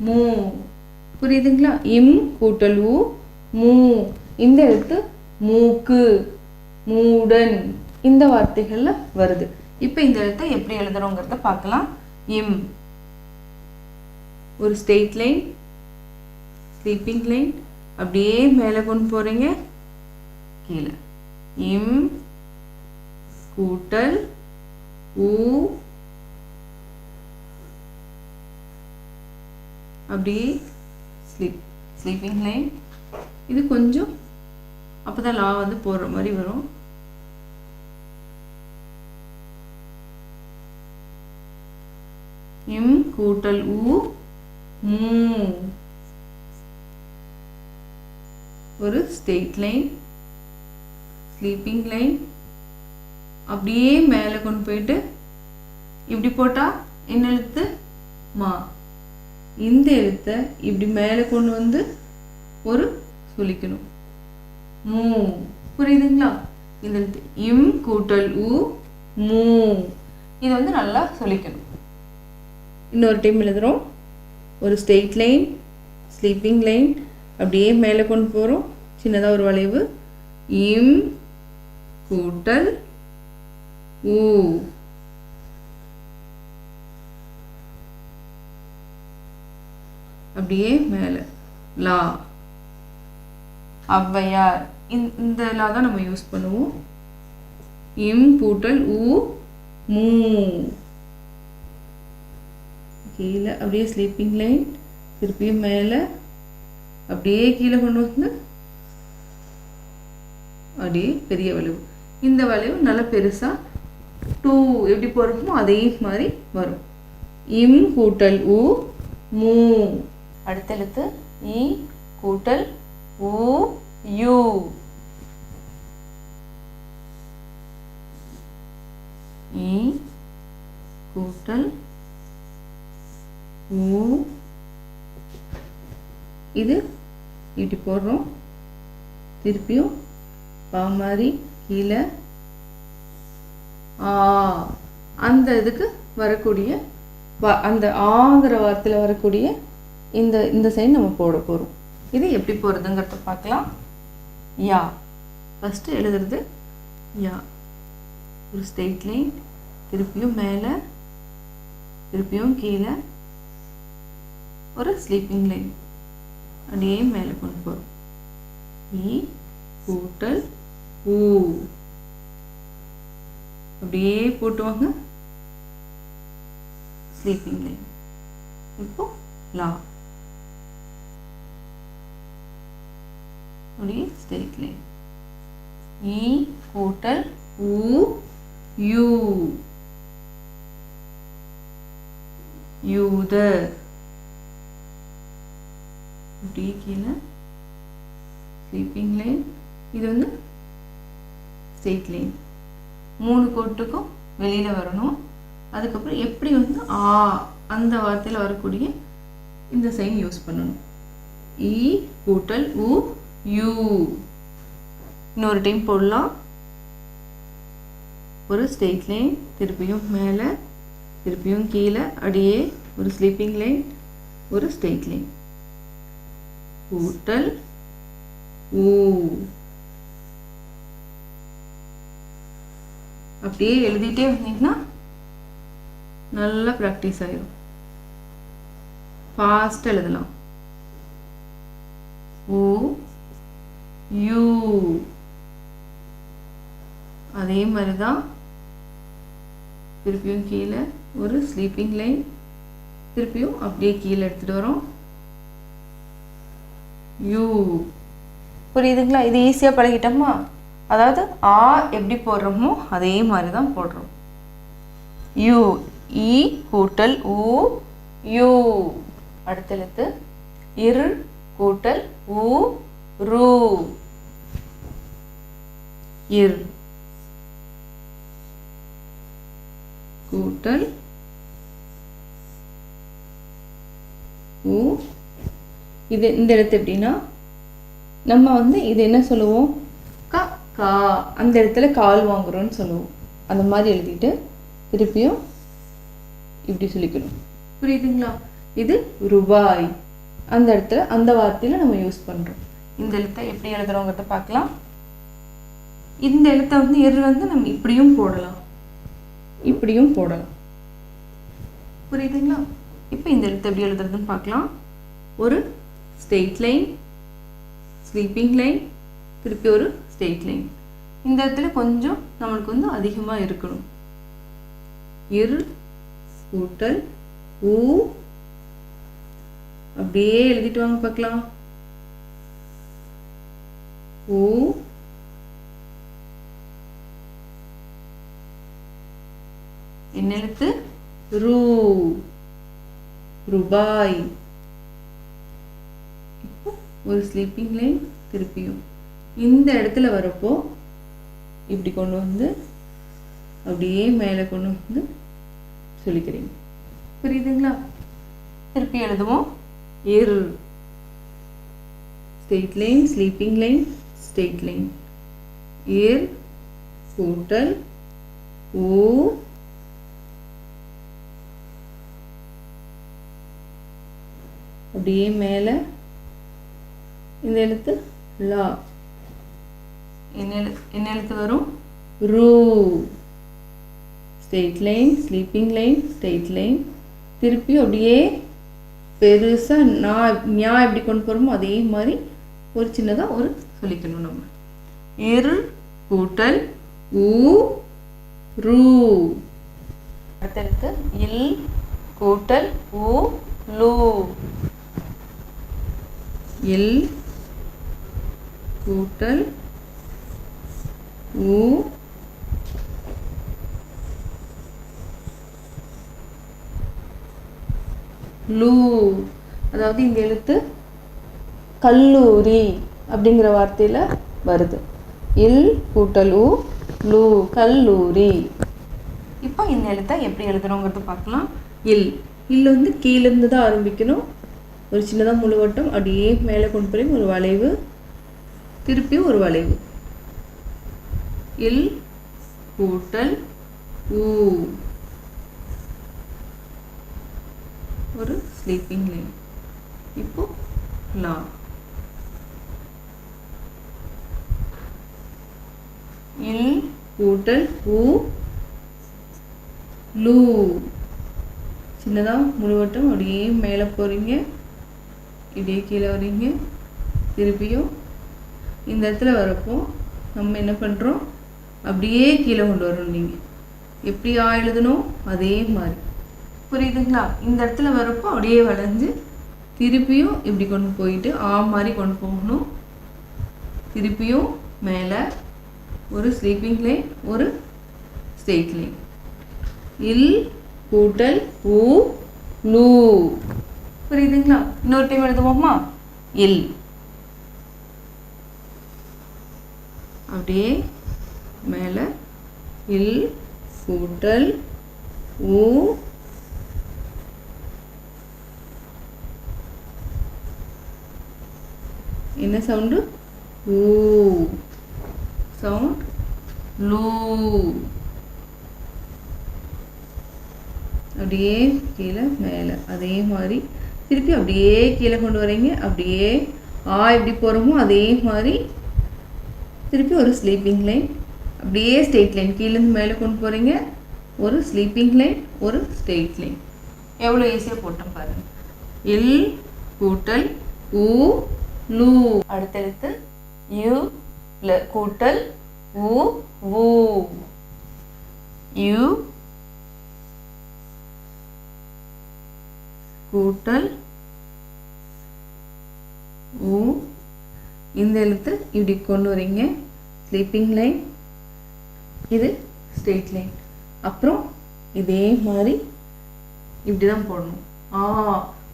மூ. புரியுதுங்களா? இம் கூட்டல் ஊ மூ, இந்த எழுத்து மூக்கு, மூடன், இந்த வார்த்தைகள்ல வருது. இப்போ இந்த எழுத்தை எப்படி எழுதுறோங்கிறத பார்க்கலாம். இம் ஒரு ஸ்ட்ரெயிட் லைன், ஸ்லீப்பிங் லைன், அப்படியே மேலே கொண்டு போறீங்க, கீழே. இம் கூட்டல் ஊ, அப்படியே ஸ்லீப்பிங் லைன். இது கொஞ்சம் அப்போதான் லா வந்து போடுற மாதிரி வரும். இம் கூட்டல் ஊ மூ, ஒரு ஸ்ட்ரெயிட் லைன், ஸ்லீப்பிங் லைன், அப்படியே மேலே கொண்டு போயிட்டு இப்படி போட்டா என்ன எழுத்து? மா. இந்த எழுத்தை இப்படி மேலே கொண்டு வந்து ஒரு சொல்லிக்கணும், மூ. புரியுதுங்களா? இந்த எழுத்து இம் கூட்டல் ஊ மூ, இது வந்து நல்லா சொல்லிக்கணும். இன்னொரு டைம் எழுதுறோம். ஒரு ஸ்ட்ரெயிட் லைன், ஸ்லீப்பிங் லைன், அப்படியே மேலே கொண்டு போகிறோம், சின்னதாக ஒரு வளைவு. இம் கூட்டல் ஊ, அப்படியே மேலே லா. ஔவையார், இந்த லா தான் நம்ம யூஸ் பண்ணுவோம். இம் கூட்டல் ஊ மூ, கீழே அப்படியே ஸ்லீப்பிங் லைன், திருப்பியும் மேலே அப்படியே கீழே கொண்டு வந்து அப்படியே பெரிய வளைவு. இந்த வளைவு நல்லா பெருசாக டூ எப்படி போகிறோமோ அதே மாதிரி வரும். இம் கூட்டல் ஊ மூ. அடுத்த எழுத்து இ கூட்டல் ஊ யூ. இ கூட்டல் ஊ, இது இப்படி போடுறோம், திருப்பியும் பா மாதிரி கீழே ஆ, அந்த இதுக்கு வரக்கூடிய அந்த ஆங்கிற வார்த்தையில் வரக்கூடிய இந்த சைன் நம்ம போட போகிறோம். இது எப்படி போகிறதுங்கிறத பார்க்கலாம். யா ஃபஸ்ட்டு எழுதுறது யா, ஒரு ஸ்ட்ரெயிட் லைன், திருப்பியும் மேலே, திருப்பியும் கீழே, ஒரு ஸ்லீப்பிங் லைன், அப்படியே மேலே கொண்டு போகிறோம். இ கூட்டல் ஊ, அப்படியே போட்டுவாங்க, ஸ்லீப்பிங் லைன். இப்போ லா, அப்படியே ஸ்ட்ரெயிட் லைன். இ கூட்டல் ஊ யூ, யூதர், அப்படியே கீழே ஸ்லீப்பிங் லைன். இது வந்து ஸ்ட்ரெயிட் லைன், 3 கோட்டுக்கும் வெளியில் வரணும். அதுக்கப்புறம் எப்படி வந்து ஆ அந்த வார்த்தையில் வரக்கூடிய இந்த சைன் யூஸ் பண்ணணும். இ கூட்டல் ஊ யூ. இன்னொரு டைம் போடலாம். ஒரு ஸ்ட்ரெயிட் லைன், திருப்பியும் மேலே, திருப்பியும் கீழே, அப்படியே ஒரு ஸ்லீப்பிங் லைன், ஒரு ஸ்ட்ரெயிட் லைன், கூட்டல் ஊ. அப்படியே எழுதிட்டே வந்தீங்கன்னா நல்லா ப்ராக்டிஸ் ஆயிடும். ஃபாஸ்ட்டாக எழுதலாம். ஊ யூ. அதே மாதிரி தான் திருப்பியும் கீழே ஒரு ஸ்லீப்பிங் லைன், திருப்பியும் அப்படியே கீழே எடுத்துகிட்டு வரோம். யூ. புரியுதுங்களா? இது ஈஸியாக பழகிட்டோமா? அதாவது ஆ எப்படி போடுறோமோ அதே மாதிரி தான் போடுறோம். யூ. இ கூட்டல் ஊ யூ. அடுத்த எழுத்து இர் கூட்டல் ஊ ரூ. இர் கூட்டல் ஊ. இது இந்த எழுத்து எப்படின்னா நம்ம இது என்ன சொல்லுவோம்? க கா. அந்த இடத்துல கால் வாங்குறோம்னு சொல்லுவோம். அந்த மாதிரி எழுதிட்டு திருப்பியும் இப்படி சொல்லிக்கணும். புரியுதுங்களா? இது ரூபாய். அந்த இடத்துல அந்த வார்த்தையில் நம்ம யூஸ் பண்ணுறோம். இந்த எழுத்தை எப்படி எழுதுறோங்கிறத பார்க்கலாம். இந்த எழுத்தை இரு நம்ம இப்படியும் போடலாம், இப்படியும் போடலாம். புரியுதுங்களா? இப்போ இந்த எழுத்தை எப்படி எழுதுறதுன்னு பார்க்கலாம். ஒரு ஸ்ட்ரெயிட் லைன், ஸ்லீப்பிங் லைன், திருப்பி ஒரு ஸ்ட்ரெயிட் லைன். இந்த இடத்துல கொஞ்சம் நம்மளுக்கு அதிகமாக இருக்கணும். இர் கூட்டல் ஊ. அப்படியே எழுதிட்டு வாங்க பார்க்கலாம். ஊ என்ன எழுத்து? ரூ. ரூபாய். இப்போ ஒரு ஸ்லீப்பிங் லைன், திருப்பியும் இந்த இடத்துல வரப்போ இப்படி கொண்டு அப்படியே மேலே கொண்டு சொல்லிக்கிறீங்க. புரியுதுங்களா? திருப்பி எழுதுவோம். இர் straight line, sleeping line, straight line. இர் கூட்டல் ஊ அப்படியே மேலே இந்த எழுத்து லா. என்ன எழுத்து வரும்? ரூ. Straight line, sleeping line, straight line. திருப்பி அப்படியே பெருசாக ஞா எப்படி கொண்டு போகிறோமோ அதே மாதிரி ஒரு சின்னதாக ஒரு சொல்லிக்கணும் நம்ம. இர் கூட்டல் ஊ ரூ. அடுத்த எழுத்து இல் கூட்டல் ஊ லூ. இல் கூட்டல் ஊ லூ. அதாவது இந்த எழுத்து கல்லூரி அப்படிங்கிற வார்த்தையில் வருது. இல் கூட்டல் ஊ லூ, கல்லூரி. இப்போ இந்த எழுத்தை எப்படி எழுதுறோங்கிறது பார்க்கலாம். இல் இல் கீழேருந்து தான் ஆரம்பிக்கணும். ஒரு சின்னதாக முழுவட்டம், அப்படியே மேலே கொண்டு போய் ஒரு வளைவு, திருப்பி ஒரு வளைவு. இல் கூட்டல் ஊ ஒரு ஸ்லீப்பிங் லைன். இப்போ லா. இல் கூட்டல் ஊ லூ. சின்னதாக முழுவட்டம், அப்படியே மேலே போகிறீங்க, இப்படியே கீழே வரீங்க, திருப்பியும் இந்த இடத்துல வரப்போ நம்ம என்ன பண்ணுறோம்? அப்படியே கீழே கொண்டு வரணும். நீங்கள் எப்படி எழுதணும் அதே மாதிரி. புரியுதுங்களா? இந்த இடத்துல வரப்போ அப்படியே வளைஞ்சு திருப்பியும் இப்படி கொண்டு போயிட்டு மாதிரி கொண்டு போகணும். திருப்பியும் மேலே ஒரு ஸ்லீப்பிங் லைன், ஒரு ஸ்ட்ரெயிட் லைன். இல் கூட்டல் ஊ லூ. புரியுதுங்களா? இன்னொரு டைம் எழுதுவோமா? இல் அப்படியே மேலே இல் கூட்டல் ஊ என்ன சவுண்டு? ஊ சவுண்ட். லூ. அப்படியே கீழே மேலே அதே மாதிரி திருப்பி அப்படியே கீழே கொண்டு வரீங்க. அப்படியே எப்படி போகிறோமோ அதே மாதிரி திருப்பி ஒரு ஸ்லீப்பிங் லைன், அப்படியே ஸ்ட்ரெயிட் லைன் கீழேருந்து மேலே கொண்டு போகிறீங்க. ஒரு ஸ்லீப்பிங் லைன், ஒரு ஸ்ட்ரெயிட் லைன். எவ்வளோ ஈஸியாக போட்டோம் பாருங்கள். இல் கூட்டல் ஊ லூ. அடுத்த எழுத்து யு கூட்டல் ஊ ஊ. யு கூட்டல் ஊ. இந்த எழுத்து இப்படி கொண்டு வரீங்க, ஸ்லீப்பிங் லைன், இது ஸ்ட்ரெயிட் லைன். அப்புறம் இதே மாதிரி இப்படி தான் போடணும்.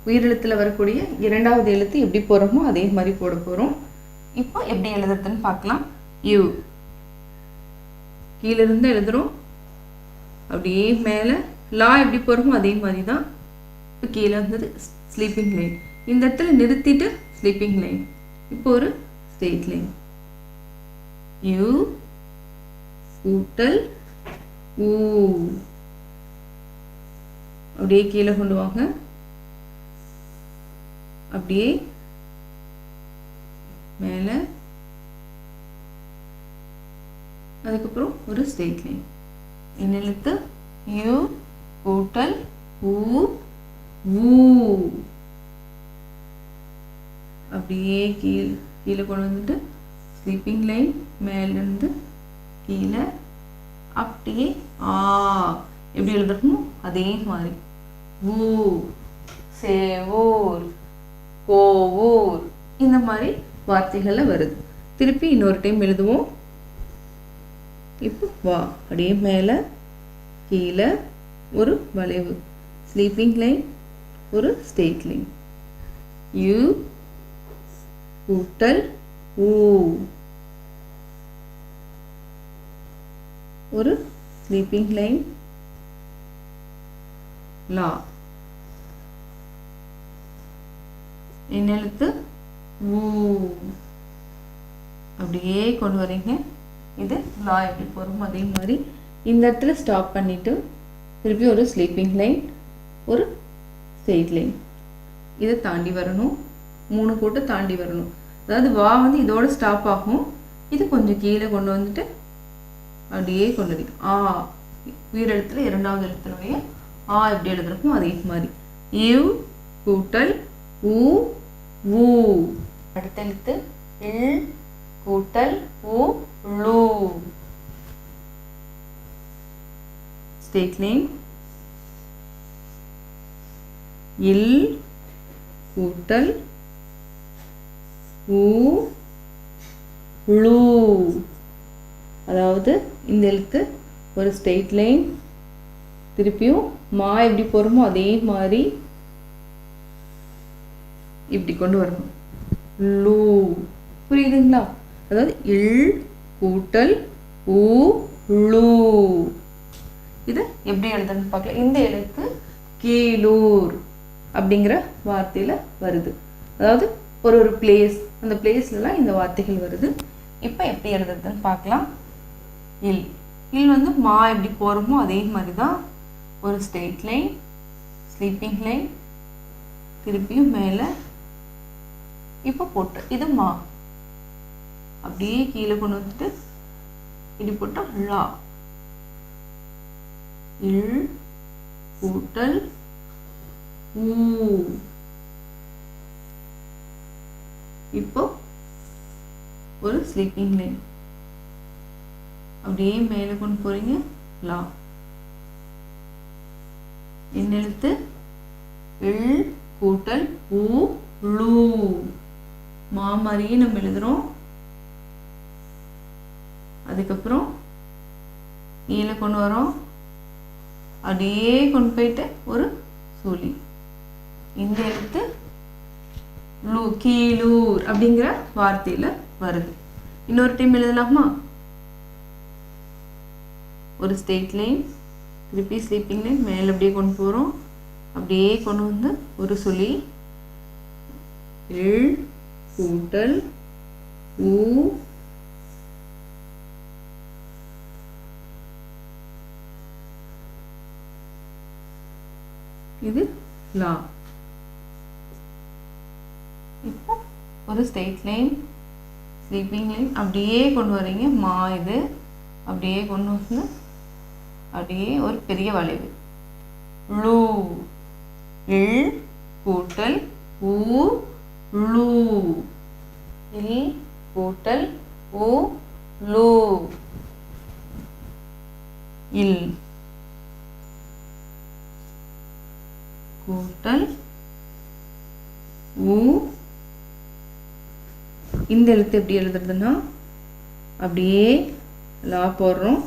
உயிரெழுத்தில் வரக்கூடிய இரண்டாவது எழுத்து எப்படி போடுறோமோ அதே மாதிரி போட போகிறோம். இப்போ எப்படி எழுதுறதுன்னு பார்க்கலாம். யூ கீழிருந்து எழுதுகிறோம், அப்படியே மேலே லா எப்படி போடுறோமோ அதே மாதிரி தான். இப்போ கீழே வந்தது ஸ்லீப்பிங் லைன், இந்த இடத்துல நிறுத்திட்டு ஸ்லீப்பிங் லைன், இப்போ ஒரு ஸ்ட்ரெயிட் லைன். யூ கூட்டல் ஊ. அப்படியே கீழே கொண்டு வாங்க, அப்படியே மேலே, அதுக்கப்புறம் ஒரு ஸ்ட்ரெயிட் லைன். என்ன எழுத்து? யூ கூட்டல் ஊ ஊ. அப்படியே கீழே கொண்டு வந்துட்டு ஸ்லீப்பிங் லைன், மேலேருந்து கீழே அப்படியே எப்படி எழுதணும் அதே மாதிரி. ஊ சேவூர் கோவூர் இந்த மாதிரி வார்த்தைகளில் வருது. திருப்பி இன்னொரு டைம் எழுதுவோம். இப்போ வா, அப்படியே மேலே கீழே ஒரு வளைவு, ஸ்லீப்பிங் லைன், ஒரு ஸ்ட்ரெயிட் லைன். யூ கூட்டல் ஊ, ஒரு ஸ்லீப்பிங் லைன், லா. என்ன எழுத்து? ஊ. அப்படியே கொண்டு வரீங்க, இது லா எப்படி போகிறோமோ அதே மாதிரி. இந்த இடத்துல ஸ்டாப் பண்ணிவிட்டு திருப்பி ஒரு ஸ்லீப்பிங் லைன், ஒரு ஸ்ட்ரெயிட் லைன், இதை தாண்டி வரணும், 3 கூட்டை தாண்டி வரணும். அதாவது வா வந்து இதோட ஸ்டாப் ஆகும், இது கொஞ்சம் கீழே கொண்டு வந்துட்டு அப்படியே கொண்டு வரீங்க. உயிரெழுத்தில் இரண்டாவது எழுத்தினுடைய எப்படி எழுதுறப்போ அதே மாதிரி. யூ கூட்டல் ஊ ஊ. அடுத்த எழுத்து இல் கூட்டல் ஊ லூ. Straight line. இல் கூட்டல் ஊ லூ. அதாவது இந்த எழுத்து ஒரு ஸ்ட்ரெயிட் லைன், திருப்பியும் மா எப்படி போகிறோமோ அதே மாதிரி இப்படி கொண்டு வரணும். லூ. புரியுதுங்களா? அதாவது இல் கூட்டல் ஊ லூ. இதை எப்படி எழுதுன்னு பார்க்கலாம். இந்த எழுத்து கீழூர் அப்படிங்கிற வார்த்தையில் வருது. அதாவது ஒரு பிளேஸ், அந்த பிளேஸ்லலாம் இந்த வார்த்தைகள் வருது. இப்போ எப்படி எழுதுறதுன்னு பார்க்கலாம். இல் இல் வந்து மா எப்படி போகிறோமோ அதே மாதிரி தான், ஒரு ஸ்ட்ரெயிட் லைன், ஸ்லீப்பிங் லைன், திருப்பியும் மேலே. இப்போ போட்டு இது மா, அப்படியே கீழே கொண்டு வந்துட்டு இப்படி போட்டால் லா. இல் கூட்டல் ஊ. இப்போ ஒரு ஸ்லீப்பிங் லைன், அப்படியே மேலே கொண்டு போறீங்க, லா. என்ன எழுத்து? இல் கூட்டல் ஊ லூ. மா மாதிரியே நம்ம எழுதுறோம். அதுக்கப்புறம் கீழே கொண்டு வரோம், அப்படியே கொண்டு போயிட்டு ஒரு சுழி. இந்த எழுத்து லூ, கீழூர் அப்படிங்கிற வார்த்தையில் வருது. இன்னொரு டைம் எழுதலாமா? ஒரு ஸ்ட்ரெயிட் லைன், திருப்பி ஸ்லீப்பிங் லைன், மேலே அப்படியே கொண்டு போகிறோம், அப்படியே கொண்டு வந்து ஒரு சுழி. இல் கூட்டல் ஊ இது லா. இப்போ ஒரு ஸ்ட்ரெயிட் லைன், ஸ்லீப்பிங் லைன், அப்படியே கொண்டு வரீங்க, மா இது அப்படியே கொண்டு வந்து அப்படியே ஒரு பெரிய வளைவு. லூ. இல் கூட்டல் ஊ லூ. இல் கூட்டல் ஊ லூ. இல் கூட்டல் ஊ. இந்த எழுத்து எப்படி எழுதுறதுன்னா அப்படியே லா போடுறோம்.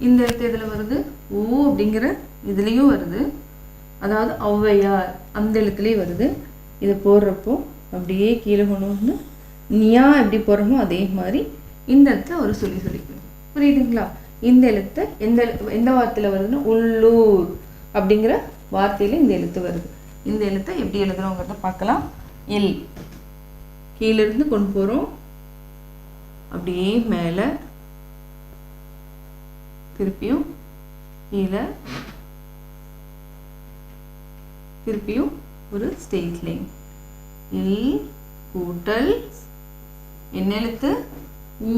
இந்த எழுத்து எதில் வருது? ஊ அப்படிங்கிற இதுலேயும் வருது. அதாவது ஔவையார் அந்த எழுத்துலேயே வருது. இதை போடுறப்போ அப்படியே கீழே கொண்டு வந்து நியா எப்படி போடுறோமோ அதே மாதிரி இந்த இடத்துல ஒரு சொல்லிக்கணும். புரியுதுங்களா? இந்த எழுத்து எந்த வார்த்தையில் வருதுன்னா உள்ளூர் அப்படிங்கிற வார்த்தையில் இந்த எழுத்து வருது. இந்த எழுத்தை எப்படி எழுதுறோங்கிறத பார்க்கலாம். இல் கீழிருந்து கொண்டு போகிறோம், அப்படியே மேலே, திருப்பியும் கீழே, திருப்பியும் ஒரு ஸ்ட்ரெயிட் லைன். இல் கூட்டல் என்ன எழுத்து? ஊ.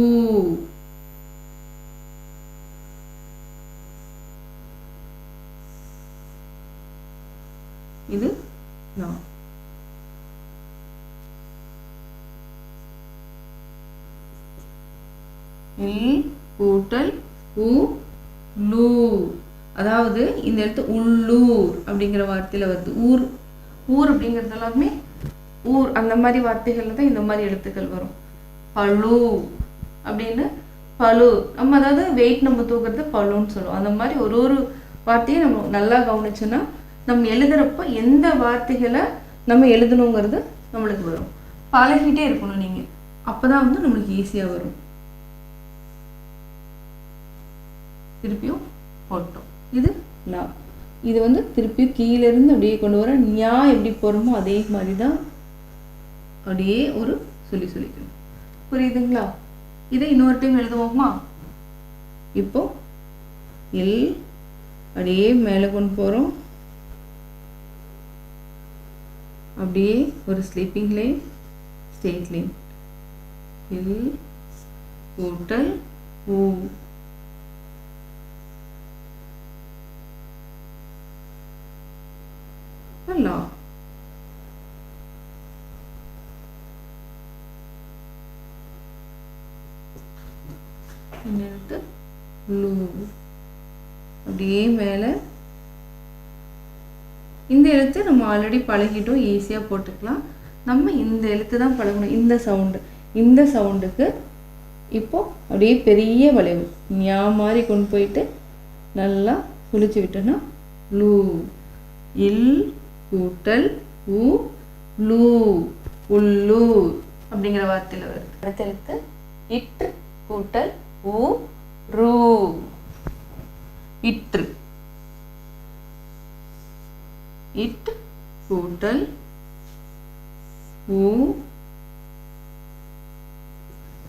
இது லா. இல் கூட்டல் ஊ லூ. அதாவது இந்த எழுத்து உள்ளூர் அப்படிங்கிற வார்த்தையில் வருது. ஊர் ஊர் அப்படிங்கிறது எல்லாமே ஊர் அந்த மாதிரி வார்த்தைகள்ல தான் இந்த மாதிரி எழுத்துக்கள் வரும். பழு அப்படின்னு பழு, நம்ம அதாவது வெயிட் நம்ம தூக்குறது பழுன்னு சொல்லுவோம். அந்த மாதிரி ஒரு ஒரு வார்த்தையை நம்ம நல்லா கவனிச்சோன்னா நம்ம எழுதுறப்போ எந்த வார்த்தைகளை நம்ம எழுதணுங்கிறது நம்மளுக்கு வரும். பழகிட்டே இருக்கணும் நீங்கள், அப்போ தான் வந்து நம்மளுக்கு ஈஸியாக வரும். திருப்பியும் போட்டோம். இது லா. இது வந்து திருப்பியும் கீழேருந்து அப்படியே கொண்டு வர ஞா எப்படி போகிறோமோ அதே மாதிரி தான் அப்படியே ஒரு சொல்லிக்கணும். புரியுதுங்களா? இதை இன்னொரு டைம் எழுதுவோமா? இப்போ இல் அப்படியே மேலே கொண்டு போகிறோம், அப்படியே ஒரு ஸ்லீப்பிங் லைன், ஸ்ட்ரெயிட் லைன். இல் கூட்டல் ஊ. லா. எழுத்து லூ. அப்படியே மேலே. இந்த எழுத்து நம்ம ஆல்ரெடி பழகிட்டோம், ஈஸியாக போட்டுக்கலாம். நம்ம இந்த எழுத்து தான் பழகணும். இந்த சவுண்டுக்கு இப்போ அப்படியே பெரிய வளைவு ஞா மாதிரி கொண்டு போயிட்டு நல்லா சுழிச்சு விட்டோன்னா லூ. இல் கூட்டல் ஊ லூ. உள்ளூர் அப்படிங்கிற வார்த்தையில் வருது. அடுத்த எழுத்து இற்று கூட்டல் ஊ ரூ. இற்று. இட் கூட்டல் ஊ.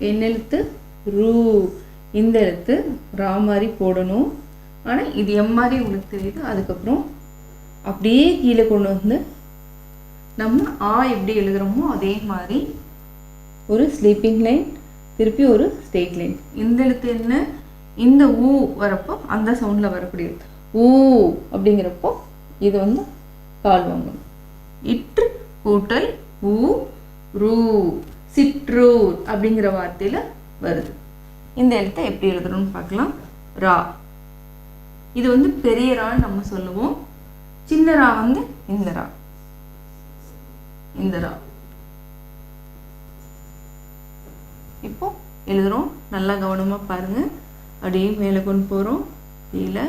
என்ன எழுத்து? ரூ. இந்த எழுத்து ரா மாதிரி போடணும். ஆனால் இது எம் மாதிரி உங்களுக்கு தெரியுது. அதுக்கப்புறம் அப்படியே கீழே கொண்டு வந்து நம்ம ஆ எப்படி எழுதுகிறோமோ அதே மாதிரி ஒரு ஸ்லீப்பிங் லைன், திருப்பி ஒரு ஸ்ட்ரெயிட் லைன். இந்த எழுத்து என்ன? இந்த ஊ வரப்போ அந்த சவுண்டில் வரக்கூடியது. ஊ அப்படிங்கிறப்போ இது வந்து கால் வாங்கணும். இற்று கூட்டல் ஊ ரூ. சிற்றூர் அப்படிங்கிற வார்த்தையில் வருது. இந்த எழுத்தை எப்படி எழுதுறோம்னு பார்க்கலாம். ரா. இது வந்து பெரிய ரான்னு நம்ம சொல்லுவோம். சின்ன ரா வந்து இந்த ரா. இந்த ரா. இப்போ எழுதுறோம். நல்லா கவனமாக பாருங்க. அப்படியே மேலே கொண்டு போகிறோம், கீழே,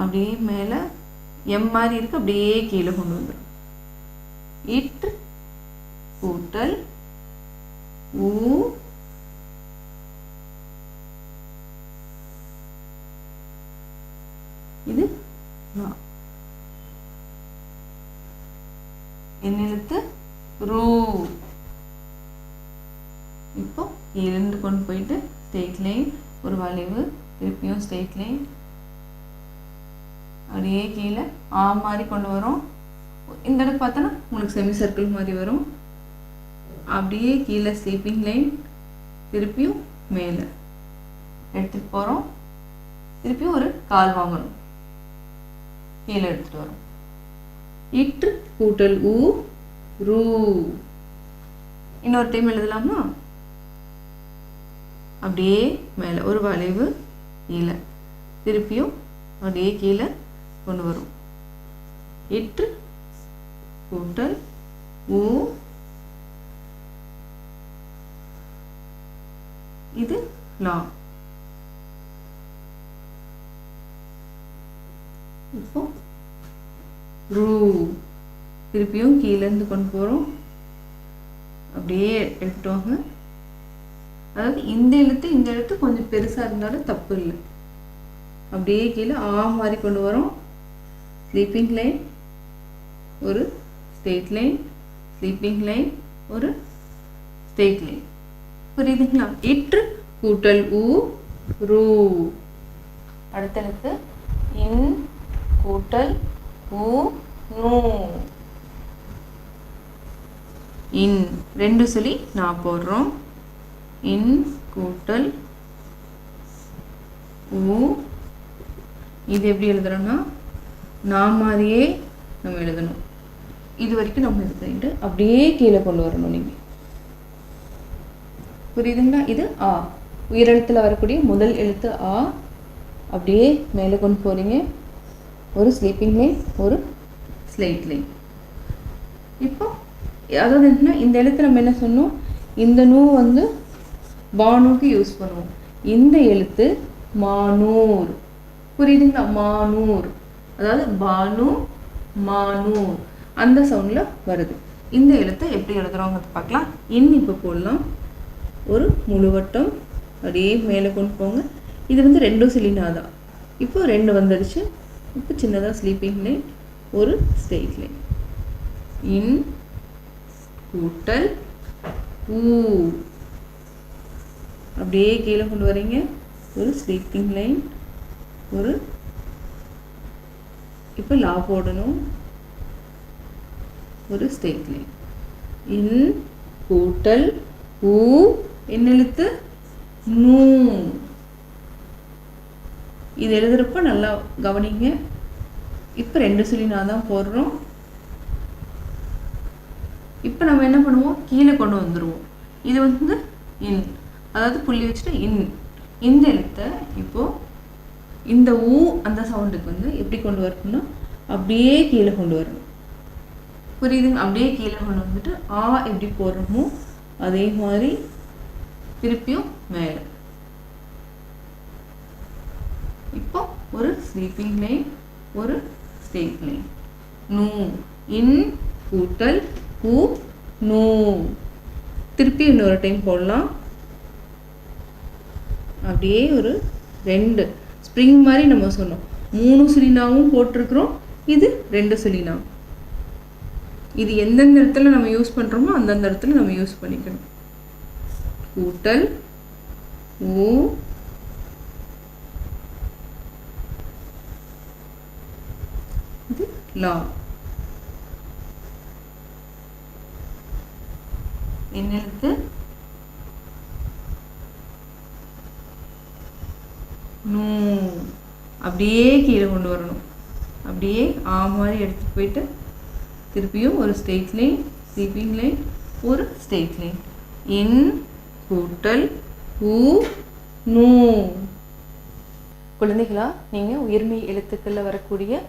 அப்படியே மேலே எம் மாதிரி இருக்கு, அப்படியே கீழே கொண்டு வந்துடும். இட் கூட்டல் ஊ இது என்ன எழுத்து? ரூ. இப்போ இரண்டு கொண்டு போயிட்டு ஸ்ட்ரெயிட் லைன், ஒரு வளைவு, திருப்பியும் ஸ்ட்ரெயிட் லைன், அப்படியே கீழே ஆ மாதிரி கொண்டு வரோம். இந்த இடத்துல பார்த்தோன்னா உங்களுக்கு செமி சர்க்கிள் மாதிரி வரும். அப்படியே கீழே ஸ்லீப்பிங் லைன், திருப்பியும் மேலே எடுத்துகிட்டு போகிறோம். திருப்பியும் ஒரு கால் வாங்கணும். கீழே எடுத்துகிட்டு வரோம். இற்று கூட்டல் ஊ ரூ. இன்னொரு டைம் எழுதலாமா? அப்படியே மேலே ஒரு வளைவு கீழே, திருப்பியும் அப்படியே கீழே கொண்டு வரும். இற்று கூட்டல் ஊ, இது லா. இப்போ ரூ, திருப்பியும் கீழேருந்து கொண்டு போகிறோம். அப்படியே எடுத்துட்டு வாங்க. அதாவது இந்த எழுத்து கொஞ்சம் பெருசாக இருந்தாலும் தப்பு இல்லை. அப்படியே கீழே ஆ மாதிரி கொண்டு வரோம். ஸ்லீப்பிங் லைன், ஒரு ஸ்ட்ரெயிட் லைன், ஸ்லீப்பிங் லைன், ஒரு ஸ்ட்ரெயிட் லைன். புரியுதுங்களா? இற்று கூட்டல் ஊ ரூ. அடுத்த எழுத்து இன் கூட்டல் ஊ நூ. இன் 2 சொல்லி நான் போடுறோம். இன் கூட்டல் ஊ. இது எப்படி எழுதுறோம்னா நான் மாதிரியே நம்ம எழுதணும். இது வரைக்கும் நம்ம எழுதிட்டு அப்படியே கீழே கொண்டு வரணும். நீங்கள் புரியுதுங்களா? இது ஆ, உயிரெழுத்தில் வரக்கூடிய முதல் எழுத்து ஆ. அப்படியே மேலே கொண்டு போகிறீங்க. ஒரு ஸ்லீப்பிங் லைன், ஒரு ஸ்லைட் லைன். இப்போ அதாவது என்னன்னா இந்த எழுத்து நம்ம என்ன சொன்னோம், இந்த நூ வந்து பானுக்கு யூஸ் பண்ணுவோம். இந்த எழுத்து மானூர். புரியுதுங்களா? மானூர், அதாவது பானு மானூர் அந்த சவுண்டில் வருது. இந்த எழுத்தை எப்படி எழுதுறோங்கிறது பார்க்கலாம். இன் இப்போ போடலாம். ஒரு முழுவட்டம் அப்படியே மேலே கொண்டு போங்க. இது வந்து 2 சிலினா தான். இப்போ 2 வந்துடுச்சு. இப்போ சின்னதாக ஸ்லீப்பிங் லைன், ஒரு ஸ்ட்ரெயிட் லைன். இன் கூட்டல் ஊ, அப்படியே கீழே கொண்டு வரீங்க. ஒரு ஸ்லீப்பிங் லைன், ஒரு இப்போ லா போடணும், ஒரு ஸ்ட்ரெயிட் லைன். இன் கூட்டல் ஊ, என்ன எழுத்து? நூ. இது எழுதுறப்ப நல்லா கவனிங்க. இப்போ 2 சிலினா தான் போடுறோம். இப்போ நம்ம என்ன பண்ணுவோம், கீழே கொண்டு வந்துடுவோம். இது வந்து இன், அதாவது புள்ளி வச்சுட்டு இன். இந்த எழுத்தை இப்போது இந்த ஊ அந்த சவுண்டுக்கு வந்து எப்படி கொண்டு வரணும்னா அப்படியே கீழே கொண்டு வரணும். புரியுதுங்க? அப்படியே கீழே கொண்டு வந்துட்டு ஆ எப்படி போடுறோமோ அதே மாதிரி திருப்பியும் மேலே. இப்போ ஒரு ஸ்லீப்பிங் லைன், ஒரு ஸ்ட்ரெயிட் லைன். நூ. இன் கூட்டல் ஊ நூ. திருப்பி இன்னொரு டைம் போடலாம். அப்படியே ஒரு 2 ஸ்ப்ரிங் மாதிரி நம்ம சொன்னோம். 3 சிலினாவும் போட்டிருக்கிறோம். இது 2 சிலினா. இது எந்தெந்த இடத்துல நம்ம யூஸ் பண்ணுறோமோ அந்தந்த இடத்துல நம்ம யூஸ் பண்ணிக்கணும். கூட்டல் ஊ, இது லா. என்ன எழுத்து? நூ. அப்படியே கீழே கொண்டு வரணும். அப்படியே ஆ மாதிரி எடுத்துகிட்டு போயிட்டு திருப்பியும் ஒரு ஸ்ட்ரெயிட் லைன், ஸ்லீப்பிங் லைன், ஒரு ஸ்ட்ரெயிட் லைன். இன் கூட்டல் ஊ நூ. குழந்தைகளா, நீங்கள் உயிர்மெய் எழுத்துக்களில் வரக்கூடிய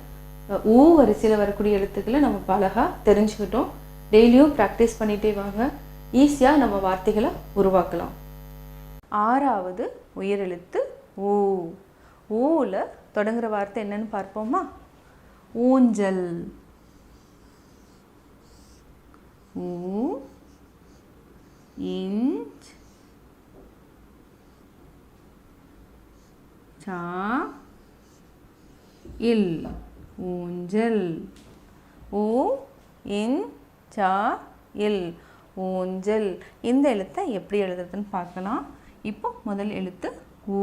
ஊ வரிசையில் வரக்கூடிய எழுத்துக்களை நம்ம பழகா தெரிஞ்சுக்கிட்டோம். டெய்லியும் ப்ராக்டிஸ் பண்ணிகிட்டே வாங்க. ஈஸியாக நம்ம வார்த்தைகளை உருவாக்கலாம். 6வது உயிரெழுத்து ஊ. ஊவில் தொடங்குகிற வார்த்தை என்னன்னு பார்ப்போமா? ஊஞ்சல். ஊ இஞ்ச் சா இல், ஊஞ்சல். ஊ இன் சா இல், ஊஞ்சல். இந்த எழுத்தை எப்படி எழுதுறதுன்னு பார்க்கலாம். இப்போ முதல் எழுத்து ஊ.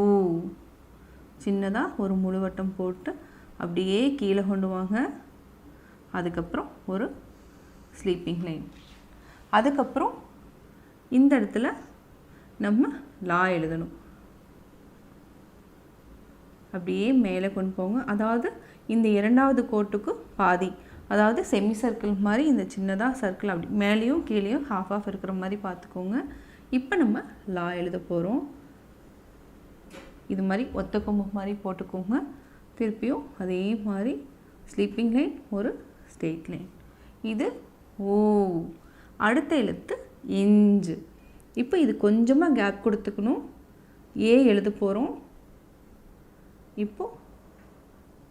சின்னதாக ஒரு முழுவட்டம் போட்டு அப்படியே கீழே கொண்டு வாங்க. அதுக்கப்புறம் ஒரு ஸ்லீப்பிங் லைன். அதுக்கப்புறம் இந்த இடத்துல நம்ம லா எழுதணும். அப்படியே மேலே கொண்டு போங்க. அதாவது இந்த இரண்டாவது கோட்டுக்கு பாதி, அதாவது செமி சர்க்கிள் மாதிரி இந்த சின்னதாக சர்க்கிள் அப்படி மேலேயும் கீழேயும் ஹாஃப் ஆஃப் இருக்கிற மாதிரி பார்த்துக்கோங்க. இப்போ நம்ம லா எழுத போகிறோம். இது மாதிரி ஒத்த கொம்பு மாதிரி போட்டுக்கோங்க. திருப்பியும் அதே மாதிரி ஸ்லீப்பிங் லைன், ஒரு ஸ்ட்ரெயிட் லைன். இது ஓ. அடுத்த எழுத்து இஞ்சு. இப்போ இது கொஞ்சமாக கேப் கொடுத்துக்கணும். ஏ எழுத போகிறோம். இப்போது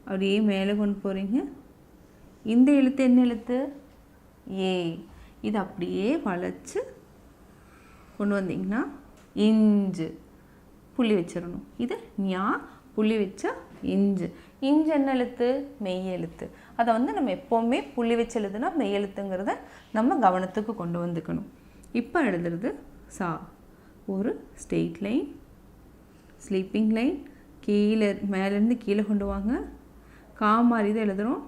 அப்படியே மேலே கொண்டு போகிறீங்க. இந்த எழுத்து என்ன எழுத்து? ஏ. இது அப்படியே வளைச்சு கொண்டு வந்தீங்கன்னா இஞ்சு, புள்ளி வச்சிடணும். இது ஞா, புள்ளி வச்சா இஞ்சு. இஞ்சு என்ன எழுத்து? மெய் எழுத்து. அதை நம்ம எப்போவுமே புள்ளி வச்சு எழுதுனா மெய் எழுத்துங்கிறத நம்ம கவனத்துக்கு கொண்டு வந்துக்கணும். இப்போ எழுதுறது சா. ஒரு ஸ்ட்ரெயிட் லைன், ஸ்லீப்பிங் லைன், கீழே மேலேருந்து கீழே கொண்டு வாங்க. கா மாதிரி தான் எழுதுகிறோம்.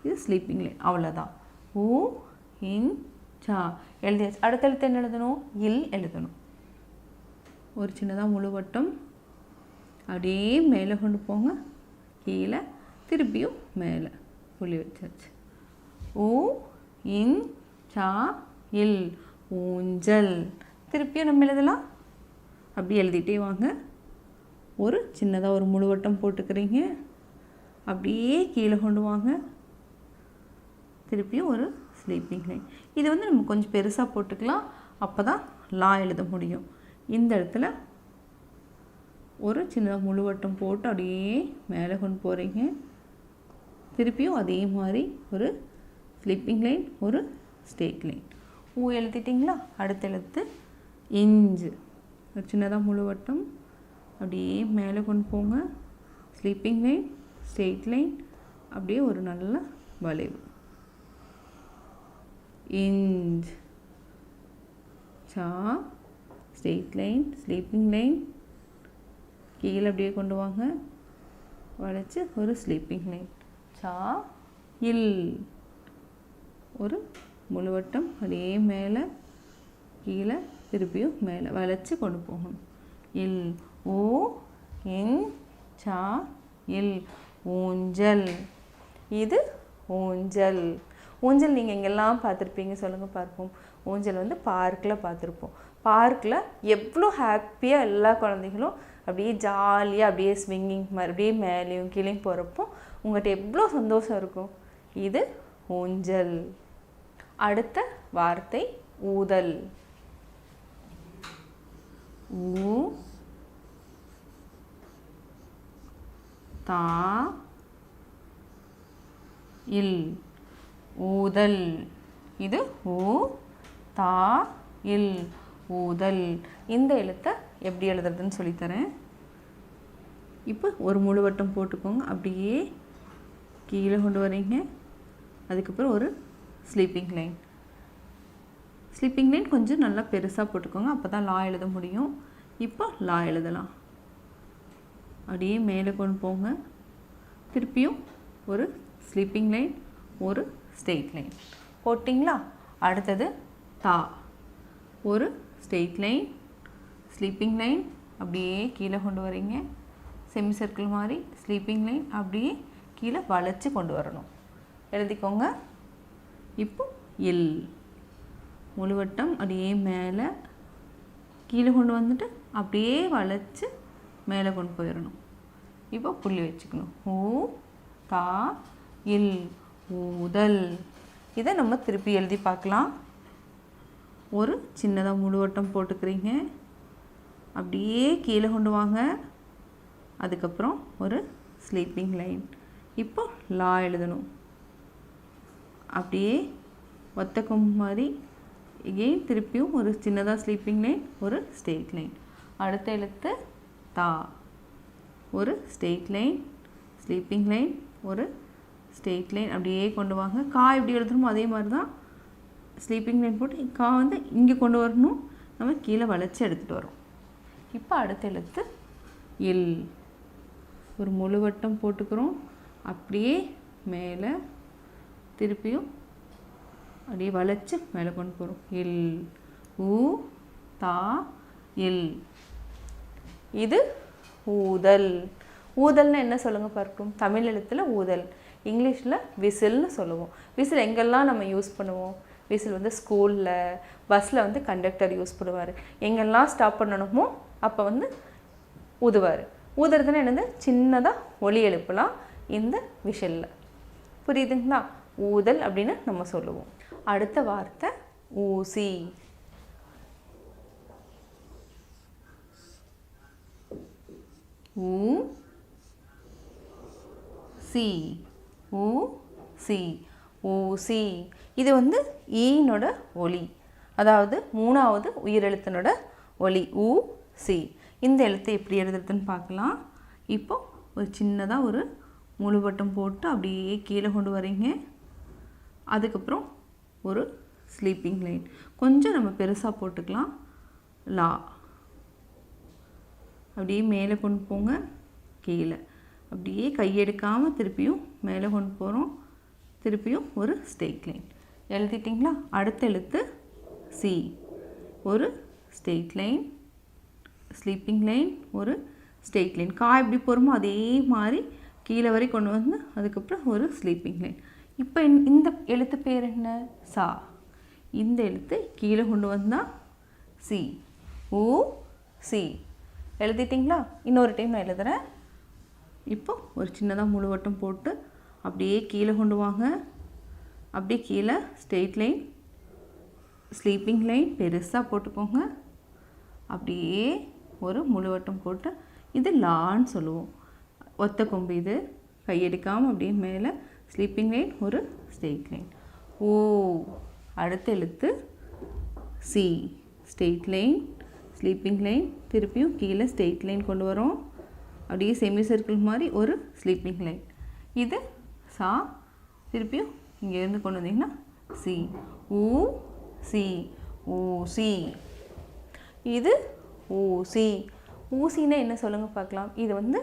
இது ஸ்லீப்பிங் லைன், அவ்வளோதான். ஊ இன் சா எழுதியாச்சு. அடுத்த எழுத்து என்ன எழுதணும்? இல் எழுதணும். ஒரு சின்னதாக முழு வட்டம் அப்படியே மேலே கொண்டு போங்க. கீழே திருப்பியும் மேலே புள்ளி வச்சாச்சு. ஊ இன் சா இல், ஊஞ்சல். திருப்பியும் நம்ம எழுதலாம். அப்படி எழுதிட்டே வாங்க. ஒரு சின்னதாக ஒரு முழு வட்டம் போட்டுக்கிறீங்க. அப்படியே கீழே கொண்டு வாங்க. திருப்பியும் ஒரு ஸ்லீப்பிங் லைன். இது நம்ம கொஞ்சம் பெருசாக போட்டுக்கலாம். அப்போ தான் லா எழுத முடியும். இந்த இடத்துல ஒரு சின்னதாக முழு வட்டம் போட்டு அப்படியே மேலே கொண்டு போகிறீங்க. திருப்பியும் அதே மாதிரி ஒரு ஸ்லீப்பிங் லைன், ஒரு ஸ்ட்ரெயிட் லைன். ஊ எழுதிட்டிங்களா? அடுத்த எழுத்து இஞ்சு. ஒரு சின்னதாக முழு வட்டம் அப்படியே மேலே கொண்டு போங்க. ஸ்லீப்பிங் லைன், ஸ்ட்ரெயிட் லைன், அப்படியே ஒரு நல்ல வளைவு. இஞ்ச், சா, ஸ்ட்ரெயிட் லைன், ஸ்லீப்பிங் லைன், கீழே அப்படியே கொண்டு வாங்க. வளைச்சு ஒரு ஸ்லீப்பிங் லைன். சா இல், ஒரு முழுவட்டம் அப்படியே மேலே கீழே திருப்பியும் மேலே வளைச்சு கொண்டு போகணும். இல். ஓ இன் சா இல், ஊஞ்சல். இது ஊஞ்சல். ஊஞ்சல் நீங்கள் எங்கெல்லாம் பார்த்துருப்பீங்க சொல்லுங்கள் பார்ப்போம். ஊஞ்சல் பார்க்கில் பார்த்துருப்போம். பார்க்கில் எவ்வளோ ஹாப்பியாக எல்லா குழந்தைகளும் அப்படியே ஜாலியாக அப்படியே ஸ்விங்கிங் மாதிரி அப்படியே மேலேயும் கீழேயும் போகிறப்போ உங்கள்கிட்ட எவ்வளோ சந்தோஷம் இருக்கும். இது ஊஞ்சல். அடுத்த வார்த்தை ஊதல். ஊ தா இல், ஊதல். இது ஊ தா இல், ஊதல். இந்த எழுத்தை எப்படி எழுதுறதுன்னு சொல்லித்தரேன். இப்போ ஒரு முழு வட்டம் போட்டுக்கோங்க. அப்படியே கீழே கொண்டு வரீங்க. அதுக்கப்புறம் ஒரு ஸ்லீப்பிங் லைன். ஸ்லீப்பிங் லைன் கொஞ்சம் நல்லா பெருசாக போட்டுக்கோங்க. அப்போ தான் லா எழுத முடியும். இப்போ லா எழுதலாம். அப்படியே மேலே கொண்டு போங்க. திருப்பியும் ஒரு ஸ்லீப்பிங் லைன், ஒரு ஸ்ட்ரெயிட் லைன் போட்டிங்களா? அடுத்தது தா. ஒரு ஸ்ட்ரெயிட் லைன், ஸ்லீப்பிங் லைன், அப்படியே கீழே கொண்டு வரீங்க. செமி சர்க்கிள் மாதிரி ஸ்லீப்பிங் லைன், அப்படியே கீழே வளைச்சி கொண்டு வரணும். எழுதிக்கோங்க. இப்போ இல், முழுவட்டம் அப்படியே மேலே கீழே கொண்டு வந்துட்டு அப்படியே வளைச்சி மேலே கொண்டு போயிடணும். இப்போ புள்ளி வச்சுக்கணும். ஊ தா இல், ஊதல். இதை நம்ம திருப்பி எழுதி பார்க்கலாம். ஒரு சின்னதாக முழுவட்டம் போட்டுக்கிறீங்க. அப்படியே கீழே கொண்டு வாங்க. அதுக்கப்புறம் ஒரு ஸ்லீப்பிங் லைன். இப்போ லா எழுதணும். அப்படியே ஒத்த கொம்பு மாதிரி எகெயின் திருப்பியும் ஒரு சின்னதாக ஸ்லீப்பிங் லைன், ஒரு ஸ்ட்ரெயிட் லைன். அடுத்த எழுத்து தா. ஒரு ஸ்ட்ரெயிட் லைன், ஸ்லீப்பிங் லைன், ஒரு ஸ்ட்ரெயிட் லைன், அப்படியே கொண்டு வாங்க. கா எப்படி எழுதணுமோ அதே மாதிரி தான் ஸ்லீப்பிங் லைன் போட்டு கா இங்கே கொண்டு வரணும். நம்ம கீழே வளைச்சி எடுத்துகிட்டு வரோம். இப்போ அடுத்த எழுத்து இல். ஒரு முழுவட்டம் போட்டுக்கிறோம். அப்படியே மேலே திருப்பியும் அப்படியே வளைச்சி மேலே கொண்டு போகிறோம். இல். ஊ தா இல். இது ஊதல். ஊதல்னா என்ன சொல்லுங்கள் பார்க்கும். தமிழ் எழுத்தில் ஊதல். இங்கிலீஷில் விசில்னு சொல்லுவோம். விசில் எங்கெல்லாம் நம்ம யூஸ் பண்ணுவோம்? விசில் வந்து ஸ்கூலில், பஸ்ஸில் வந்து கண்டக்டர் யூஸ் பண்ணுவார். எங்கெல்லாம் ஸ்டாப் பண்ணணுமோ அப்போ வந்து ஊதுவார். ஊதுறதுன்னு என்னது? சின்னதாக ஒலி எழுப்பலாம் இந்த விசிலில். புரியுதுங்களா? ஊதல் அப்படின்னு நம்ம சொல்லுவோம். அடுத்த வார்த்தை ஊசி. ஊசி, ஊசி, ஊசி. இது வந்து ஈனோட ஒலி, அதாவது 3வது உயிரெழுத்தினோட ஒலி ஊசி. இந்த எழுத்து எப்படி எழுதுறதுன்னு பார்க்கலாம். இப்போ ஒரு சின்னதாக ஒரு முழு வட்டம் போட்டு அப்படியே கீழே கொண்டு வரீங்க. அதுக்கப்புறம் ஒரு ஸ்லீப்பிங் லைன் கொஞ்சம் நம்ம பெருசாக போட்டுக்கலாம். லா. அப்படியே மேலே கொண்டு போங்க, கீழே அப்படியே கையெடுக்காமல் திருப்பியும் மேலே கொண்டு போகிறோம். திருப்பியும் ஒரு ஸ்ட்ரெயிட் லைன் எழுதிட்டிங்களா? அடுத்த எழுத்து சி. ஒரு ஸ்ட்ரெயிட் லைன், ஸ்லீப்பிங் லைன், ஒரு ஸ்ட்ரெயிட் லைன். எப்படி போகிறோமோ அதே மாதிரி கீழே வரை கொண்டு வந்து அதுக்கப்புறம் ஒரு ஸ்லீப்பிங் லைன். இப்போ இந்த எழுத்து பேர் என்ன? சா. இந்த எழுத்து கீழே கொண்டு வந்தால் சி. ஊ சி. எழுதிட்டிங்களா? இன்னொரு டைம் நான் எழுதுகிறேன். இப்போ ஒரு சின்னதாக முழு வட்டம் போட்டு அப்படியே கீழே கொண்டு வாங்க. அப்படியே கீழே ஸ்ட்ரெயிட் லைன், ஸ்லீப்பிங் லைன் பெருசாக போட்டுக்கோங்க. அப்படியே ஒரு முழு வட்டம் போட்டு இது லான்னு சொல்லுவோம். ஒத்த கொம்பு இது. கையெடுக்காமல் அப்படியே மேலே ஸ்லீப்பிங் லைன், ஒரு ஸ்ட்ரெயிட் லைன். ஓ. அடுத்த எழுத்து C. Straight line, sleeping line, திருப்பியும் கீழே ஸ்ட்ரெயிட் லைன் கொண்டு வரோம். அப்படியே செமி சர்க்கிள் மாதிரி ஒரு ஸ்லீப்பிங் லைன். இது சா. திருப்பியும் இங்கேருந்து கொண்டு வந்தீங்கன்னா சி. ஊ சி. ஊசி. இது ஊசி. ஊசின்னா என்ன சொல்லுங்கள் பார்க்கலாம். இது வந்து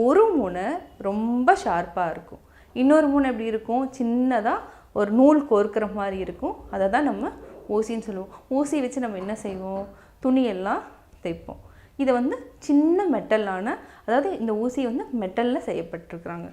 ஒரு முனை ரொம்ப ஷார்ப்பாக இருக்கும், இன்னொரு முனை எப்படி இருக்கும்? சின்னதாக ஒரு நூல் கோர்க்கிற மாதிரி இருக்கும். அதை தான் நம்ம ஊசின்னு சொல்லுவோம். ஊசி வச்சு நம்ம என்ன செய்வோம்? துணியெல்லாம் தைப்போம். இதை வந்து சின்ன மெட்டலான, அதாவது இந்த ஊசி வந்து மெட்டலில் செய்யப்பட்டிருக்கிறாங்க.